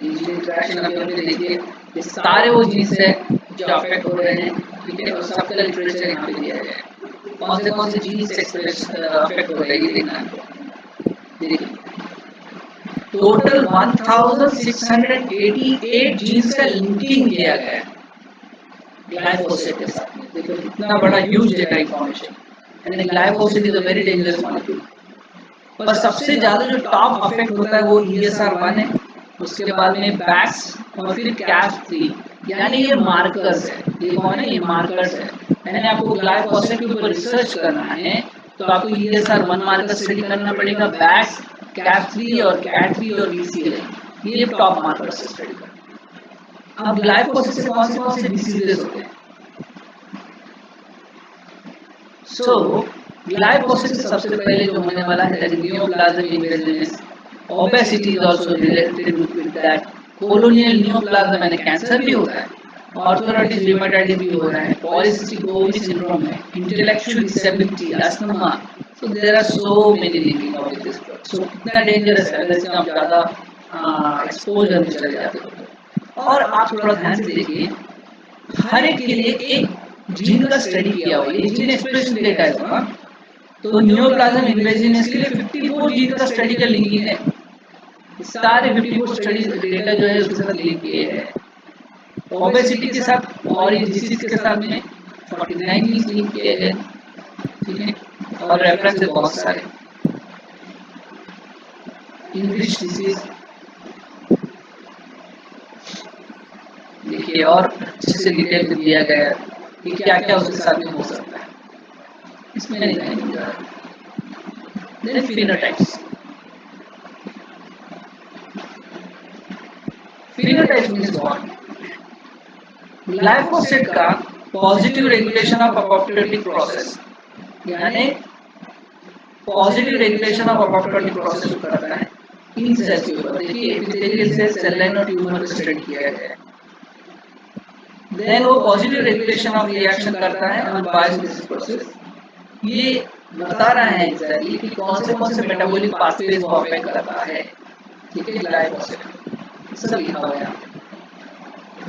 Speaker 2: जीन इंटरेक्शन अभी देखिए ये सारे वो जीन्स है जो अफेक्ट हो रहे हैं। ठीक है, और सबका लिटरेचर यहाँ पे दिया गया है, कौन से जीन्स एक्सप्रेशन अफेक्ट हो रहे हैं ये देखना है। देखिए टोटल 1688 जीन्स का लिंकिंग किया गया है ग्लाइफोसेट के साथ में। देखो कितना बड़ा ह्यूज डेटा इंफॉर्मेशन, यानी glyphosate is a very dangerous molecule. पर सबसे ज्यादा जो टॉप अफेक्ट होता है वो ESR1 है, उसके बाद में बैक्स और फिर CAT3, यानी ये मार्कर्स है। ये कौन है, ये मार्कर्स है। यानी आपको ग्लाइफोसेट के ऊपर रिसर्च करना है तो आपको ESR1 मार्कर स्टडी करना पड़ेगा, बैक्स, CAT3 और CAT3 और BCL, ये टॉप मार्कर से स्टडी करना। अब ग्लाइफोसेट से कौन से डिसीजेस होते हैं? सो ग्लाइफोसेट से सबसे पहले जो होने वाला है neoplasm invasive, obesity is also related with that, colonial neoplasm यानी कैंसर भी होता है, ऑर्थराइटिस रिमेटाइटिस भी हो रहा है, पॉलीसिस्टिक ओवरी सिंड्रोम है, intellectual disability, asthma. So there are so many linking of this drug. सो कितना डेंजरस है अगर इससे आप ज्यादा एक्सपोजर में चले जाते हो। और आप थोड़ा ध्यान से देखिए, हर एक के लिए एक जीन का स्टडी किया हुआ है, ये जीन एक्सप्रेशन डेटा है ना। तो नियोप्लाज्म इन्वेजिनस के लिए 54 जीन का स्टडी का लिंकिंग है, सारे 54 स्टडी डेटा जो है उसके साथ लिंक किए हैं। ओबेसिटी के साथ और इस डिसीज के साथ में 49 जीन लिंक किए हैं। ठीक है, और रेफरेंस है बहुत सारे। इंग्लिश डिसीज देखिए और अच्छे से डिटेल में दिया गया है कि क्या क्या उसके साथ में हो सकता है, इसमें नहीं जाएंगे। Then phenotypes, phenotypes means what? Glyphosate का positive regulation of apoptotic process, यानी positive regulation of apoptotic process करता है इन सेल्स के ऊपर। देखिए एपिथेलियल सेल, सेल लाइन और ट्यूमर पे स्टडी किया गया है। देन वो पॉजिटिव रेगुलेशन ऑफ रिएक्शन करता है ऑन बायोसिंथेसिस प्रोसेस। ये बता रहा है एग्जैक्टली कि कौन से मेटाबॉलिक पाथवेज वो अफेक्ट करता है। ठीक है, ग्लाइफोसेट सब लिखा हुआ है।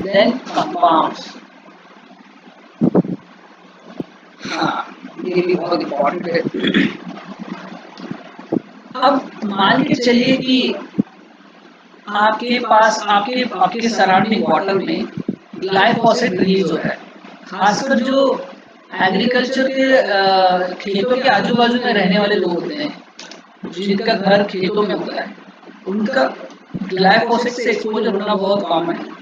Speaker 2: देन कंपाउंड्स, हाँ ये भी बहुत इंपॉर्टेंट है। अब मान के चलिए कि आपके पास आपके सराउंडिंग वाटर में ग्लाइफोसेट रिलीज हो रहा है, खासकर जो एग्रीकल्चर के खेतों के आजू बाजू में रहने वाले लोग होते हैं जिनका घर खेतों में होता है, उनका ग्लाइफोसेट से एक्सपोजर होना बहुत कॉमन है।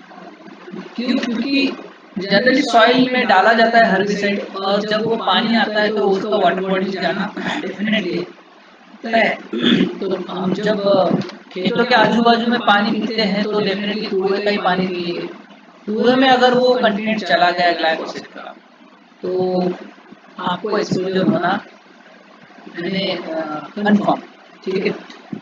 Speaker 2: क्यों? क्योंकि जनरली सॉइल में डाला जाता है हर्बिसाइड और जब वो पानी आता है तो उसका वाटर बॉडी जाना डेफिनेटली है। तो हम जब खेतों के आजू बाजू में पानी पीते हैं तो डेफिनेटली कुएं का ही पानी पिए। कुएं में अगर वो कंटेंट चला गया ग्लाइफोसेट का तो आपको एक्सपोजर होना मैंने कन्फर्म, ठीक है,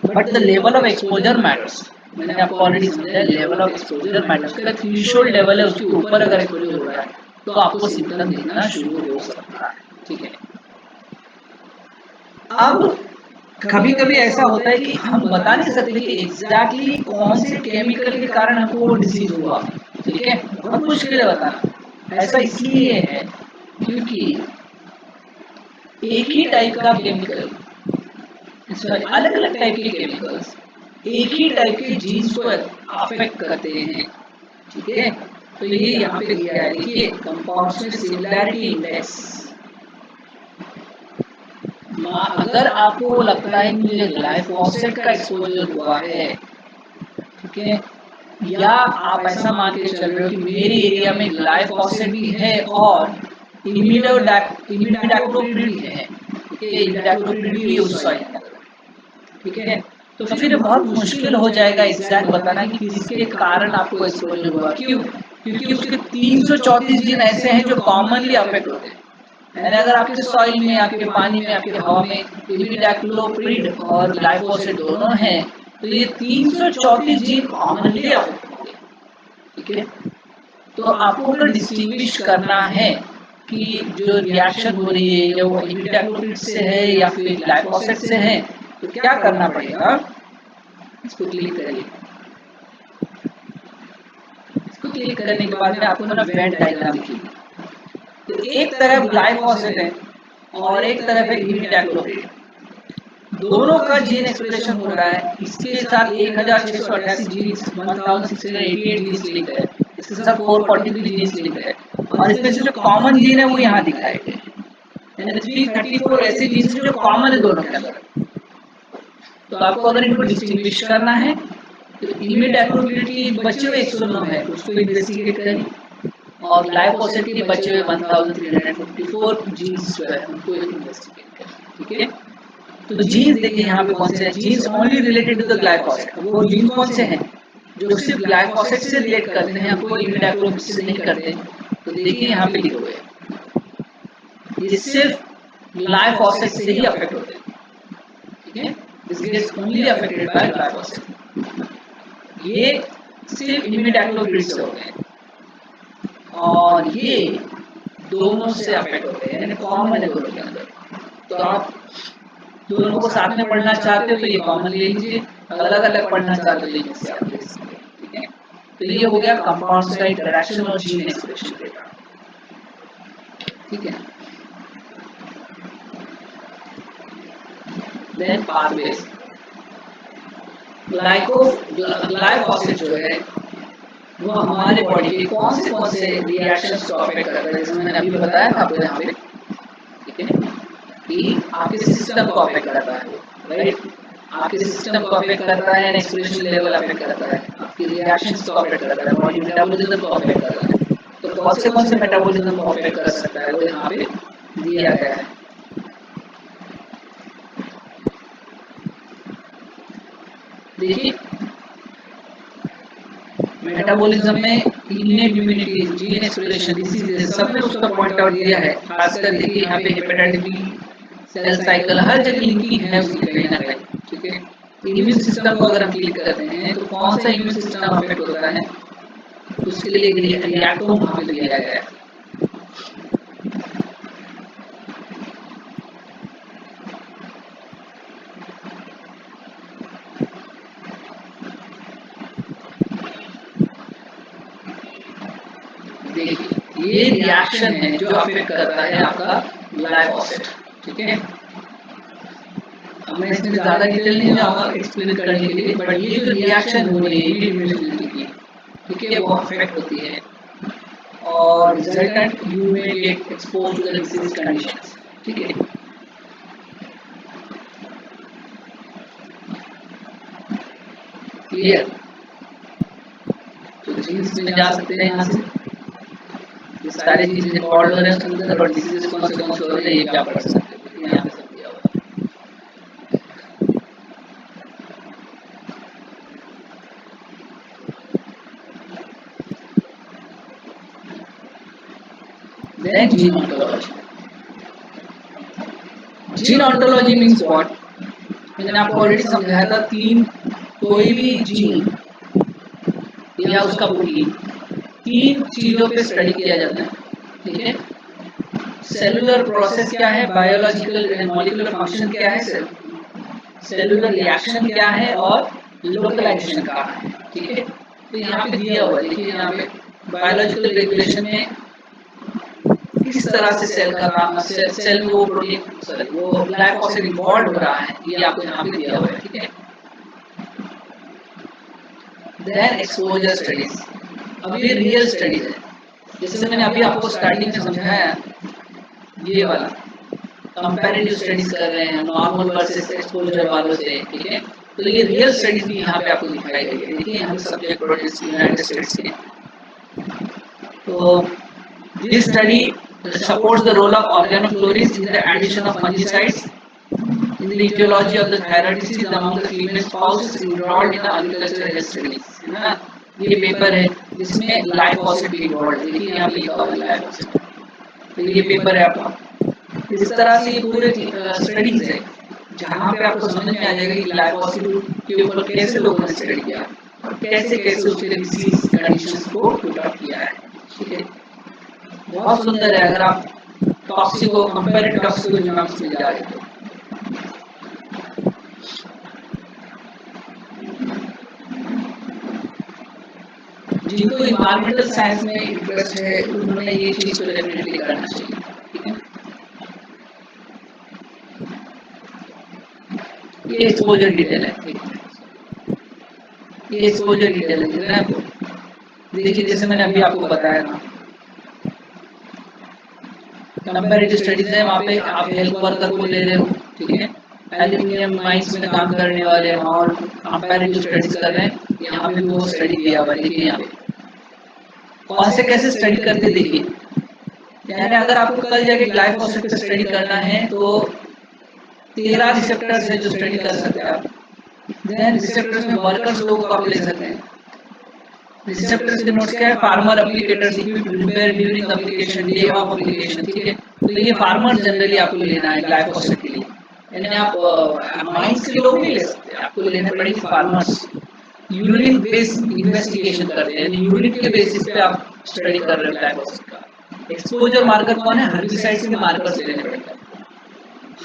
Speaker 2: but the level of exposure matters. मैंने आपको ऑलरेडी समझाया लेवल ऑफ एक्सपोजर मैटर्स। उसका थ्रेशोल्ड लेवल है, उसके ऊपर अगर एक्सपोजर हो रहा है तो आपको सिम्टम दिखना शुरू हो सकता है, ठीक है। अब कभी कभी ऐसा होता है कि हम बता नहीं सकते कि एग्जैक्टली कौन से केमिकल के कारण हमको वो डिसीज हुआ, ठीक है, बहुत मुश्किल है बताना। ऐसा इसलिए है क्योंकि एक ही टाइप का केमिकल, सॉरी अलग अलग टाइप के केमिकल्स एक ही टाइप के जीन्स को अफेक्ट करते हैं, ठीक है। तो ये यहाँ पे दिया है, देखिए कंपाउंड्स में सिमिलैरिटी इंडेक्स। अगर आपको लगता है कि मुझे ग्लाइफोसेट का एक्सपोजर हुआ है, ठीक है, या आप ऐसा मान के चल रहे हो कि मेरे एरिया में ग्लाइफोसेट भी है और इमिडाक्लोप्रिड भी है, ठीक है, इमिडाक्लोप्रिड भी उस सॉइल में, ठीक है। तो फिर बहुत मुश्किल हो जाएगा एग्जैक्ट बताना कि किसके कारण आपको एक्सपोजर हुआ। क्यों? क्योंकि उसके 334 जीन ऐसे हैं जो कॉमनली अफेक्ट होते हैं। यानी अगर आपके सॉइल में, आपके पानी में, आपके हवा में इमिडाक्लोप्रिड और ग्लाइफोसेट दोनों हैं, तो ये 334 जीन कॉमनली अफेक्ट होंगे, ठीक है। तो आपको अगर डिस्टिंग्विश करना है कि जो रिएक्शन हो रही है या वो इमिडाक्लोप्रिड से है या फिर ग्लाइफोसेट से है, तो क्या करना पड़ेगा, इसको क्लिक करिए। इसको क्लिक करने के बाद में आपको ना वेन डायग्राम दिखेगी। तो एक तरफ ग्लाइफोसेट है और एक तरफ है इमिडाक्लोप्रिड, दोनों का जीन एक्सप्रेशन हो रहा है। इसके साथ 1688 जीन्स, 1688 जीन्स लिंक है, इसके साथ 443 जीन्स लिंक है, और इसमें से जो कॉमन जीन है वो यहाँ दिखाए गए हैं, यानी 334 ऐसे जीन्स जो कॉमन है दोनों के अंदर। तो आपको अगर इनको डिस्टिंग्विश करना है तो इमिडाक्लोप्रिड की बचे हुए 109 है, उसको इन्वेस्टिगेट करें, और ग्लाइफोसेट के बचे हुए 1354 जीन्स जो है उनको इन्वेस्टिगेट करें, ठीक है। तो जीन्स देखिए यहाँ पे कौन से हैं, genes only related to the glyphosate. वो जीन्स कौन से हैं जो सिर्फ ग्लाइफोसेट से रिलेट करते हैं, हमको इमिडाक्लोप्रिड से नहीं करते। तो देखिए यहाँ पे लिखे हुए हैं, ये सिर्फ ग्लाइफोसेट से ही अफेक्ट होते हैं, ठीक है। This gets only affected by glyphosate. ये सिर्फ इमिडाक्लोप्रिड से होते हैं और ये दोनों से अफेक्ट होते हैं, यानी कॉमन है दोनों के अंदर। तो आप दोनों को साथ में पढ़ना चाहते हो तो ये कॉमन ले लीजिए, अलग अलग पढ़ना चाहते हो तो इनसे आप ले सकते हैं, ठीक है। तो ये हो गया कंपाउंड्स का इंटरेक्शन और जीन एक्सप्रेशन डेटा, ठीक है। देन पाथवेज, ग्लाइफोसेट जो है वो हमारे बॉडी के कौन से रिएक्शंस को अफेक्ट करता है, जैसे मैंने अभी बताया था आपको यहाँ पे, ठीक है, कि आपके सिस्टम को अफेक्ट करता है, राइट। आपके सिस्टम को अफेक्ट करता है, एक्सप्रेशन लेवल अफेक्ट करता है, आपकी रिएक्शंस को अफेक्ट करता है, बॉडी मेटाबॉलिज्म को अफेक्ट करता है। तो कौन से मेटाबॉलिज्म को अफेक्ट कर सकता है वो यहाँ पे दिया गया है। देखिए मेटाबॉलिज्म में innate immunity, gene expression, diseases सब में उसका पॉइंट आउट दिया है। खासकर देखिए यहाँ पे हेपेटाइटिस बी, सेल साइकिल, हर जगह लिंकिंग है उसकी कहीं ना कहीं, ठीक है। इम्यून सिस्टम को अगर हम क्लिक करते हैं तो कौन सा इम्यून सिस्टम अफेक्ट होता है, उसके लिए रिएक्टोम वहाँ पे दिया गया है। देखिए ये रिएक्शन है जो अफेक्ट करता है आपका ग्लाइफोसेट, ठीक है। अब मैं इसमें ज्यादा डिटेल नहीं जाऊंगा एक्सप्लेन करने के लिए, बट ये जो रिएक्शन हो रही है इम्यूनिटी की, ठीक है, वो अफेक्ट होती है और resultant you may get exposed to the disease conditions, ठीक है। क्लियर? तो जीन्स में जा सकते हैं यहाँ से, ये सारी चीजें रिकॉर्ड हो रहे हैं उसके अंदर, और डिसीजेस कौन से हो रहे हैं ये भी आप पढ़ सकते हैं, यहाँ पे सब दिया हुआ है। Then gene ontology, gene ontology means what? मैंने आपको ऑलरेडी समझाया था, कोई भी जीन या उसका प्रोटीन 3 चीजों पे स्टडी किया जाता है, ठीक है? सेलुलर प्रोसेस क्या है, बायोलॉजिकल एंड मॉलिक्यूलर फंक्शन क्या है, सेलुलर रिएक्शन क्या है, और लोकलाइजेशन क्या है, ठीक है? तो यहाँ पे दिया हुआ है, देखिए यहाँ पे बायोलॉजिकल रेगुलेशन में किस तरह से सेल का काम, सेल में वो प्रोटीन, सॉरी वो ग्लाइकोसाइड इन्वॉल्व हो रहा है, ये आपको यहाँ पे दिया हुआ है, ठीक है? देन एक्सपोजर स्टडीज, अब ये रियल स्टडीज है, जैसे मैंने अभी आपको स्टार्टिंग में समझाया, ये वाला कंपैरेटिव स्टडीज कर रहे हैं नॉर्मल वर्सेस एक्सपोजर वालों से, ठीक है? तो ये रियल स्टडीज भी यहाँ पे आपको दिखाई गई है, देखिए यहाँ पे सब्जेक्ट प्रोड्यूस यूनाइटेड स्टेट्स के। तो this study supports the role of organochlorines in the addition of fungicides in the etiology of the thyroid disease among the female spouses enrolled in the agricultural health studies, है ना? ये paper है जिसमें glyphosate भी involve है, देखिए यहाँ पे लिखा हुआ है ग्लाइफोसेट, तो ये पेपर है आपका। इस तरह से ये पूरे स्टडीज है जहाँ पे आपको समझ में आ जाएगा कि ग्लाइफोसेट के ऊपर कैसे लोगों ने स्टडी किया और कैसे कैसे उसके डिसीज कंडीशंस को पुट अप किया है, ठीक है? बहुत सुंदर है, अगर आप टॉक्सिको कंपैरेटिव टॉक्सिकोजेनोमिक्स में जा रहे हो। जिनको इन्वायरमेंटल साइंस में इंटरेस्ट है उन्होंने ये चीज तो डेफिनेटली करना चाहिए, ठीक है? ये एक्सपोजर डिटेल है, ये एक्सपोजर डिटेल है, दिख रहा है आपको? देखिए जैसे मैंने अभी आपको बताया था, कंपैरेटिव स्टडीज है, वहाँ पे आप हेल्थ वर्कर को ले रहे हो, ठीक है? एल्यूमिनियम माइंस में काम करने वाले हैं और कंपैरेटिव स्टडीज कर रहे हैं, यहाँ पे भी वो स्टडी दिया हुआ है, देखिए यहाँ पे कौन से कैसे स्टडी करते, देखिए यानी अगर आपको कल जाके ग्लाइफोसेट पे स्टडी करना है तो 13 रिसेप्टर्स है जो स्टडी कर सकते हैं आप। देन रिसेप्टर्स में वर्कर्स लोगों को आप ले सकते हैं। रिसेप्टर्स के नोट्स क्या है, farmer applicators equipped prepare during application, day of application, ठीक है? तो ये फार्मर जनरली आपको लेना है ग्लाइफोसेट के लिए, यानी आप माइंस के लोग नहीं ले सकते, आपको लेने पड़ेंगे फार्मर्स। यूनिट बेस्ड इन्वेस्टिगेशन करते हैं, यूनिट के बेसिस पे आप स्टडी कर रहे हो ग्लाइफोसेट का। एक्सपोजर मार्कर कौन है, हर्बिसाइड्स के मार्कर्स लेने पड़ेंगे।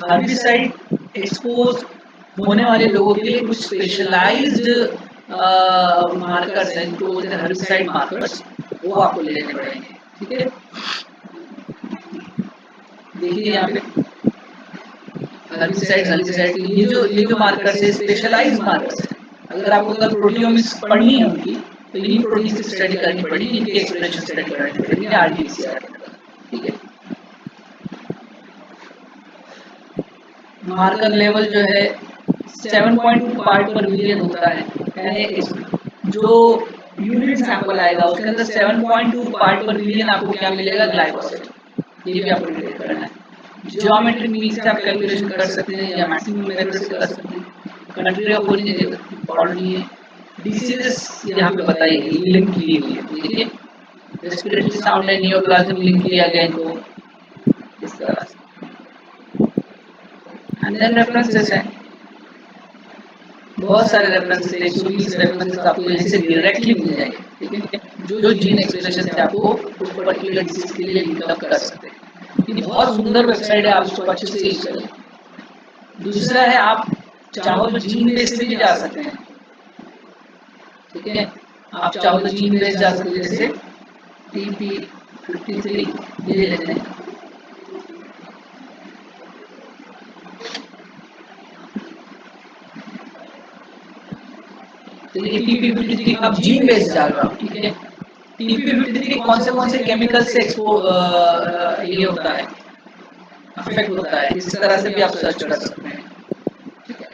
Speaker 2: हर्बिसाइड एक्सपोज होने वाले लोगों के लिए कुछ स्पेशलाइज्ड मार्कर्स हैं, जो बोलते हैं हर्बिसाइड मार्कर्स, वो आपको लेने पड़ेंगे, ठीक है? देखिए यहाँ पे हर्बिसाइड ये जो मार्कर्स है स्पेशलाइज्ड मार्कर्स है। अगर आपको अगर प्रोटियोमिक्स पढ़नी है उनकी, तो इन प्रोटीन की स्टडी करनी पड़ेगी, इनके एक्सप्रेशन स्टडी करनी पड़ेगी आरटीपीसीआर, ठीक है? मार्कर लेवल जो है 7.2 पार्ट पर मिलियन होता है, यानी जो यूनिट सैंपल आएगा उसके अंदर 7.2 पार्ट पर मिलियन आपको क्या मिलेगा, ग्लाइफोसेट। ये भी आपको डिटेक्ट करना है। ज्योमेट्रिक मीन से आप कैलकुलेशन कर सकते हैं या मैक्सिमम मेथड से कर सकते हैं। कंट्री ऑफ ओरिजिन कॉलोनी है, डिसीजेस यहाँ पे बताइए लिंक की हुई है, देखिए respiratory sound and neoplasm link किया गया इनको इस तरह से। एंड देन रेफरेंसेस है, बहुत सारे रेफरेंसेस है, 120 रेफरेंसेस आपको यहीं से डायरेक्टली मिल जाएंगे, ठीक है? जो जीन एक्सप्रेशन से आपको उस पर्टिकुलर डिसीज के लिए लिंक अप कर सकते हैं। ये बहुत सुंदर वेबसाइट है, आप इसको अच्छे से यूज करें। दूसरा है, आप चाहो तो जीन बेस पे भी जा सकते हैं, ठीक है? आप चाहो तो जीन बेस जा सकते हैं, जैसे TP53 ये लेते हैं, तो ये TP53 अब जीन बेस डाल रहा हूँ, ठीक है? TP53 कौन से केमिकल से ये होता है, अफेक्ट होता है, इस तरह से भी आप सर्च कर सकते हैं, ठीक है?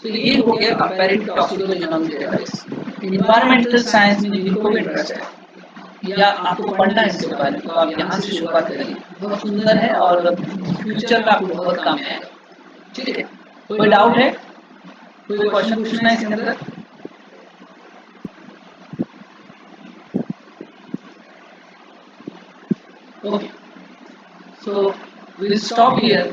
Speaker 2: तो ये हो गया कंपैरेटिव टॉक्सिकोजेनोमिक डेटाबेस। एनवायरमेंटल साइंस में जिनको भी इंटरेस्ट है या आपको पढ़ना है इसके बारे में, तो आप यहाँ से शुरुआत करिए, बहुत सुंदर है और फ्यूचर में आपको बहुत काम आएगा, ठीक है? कोई डाउट है, कोई क्वेश्चन पूछना है इसके अंदर? Okay, so we'll stop here.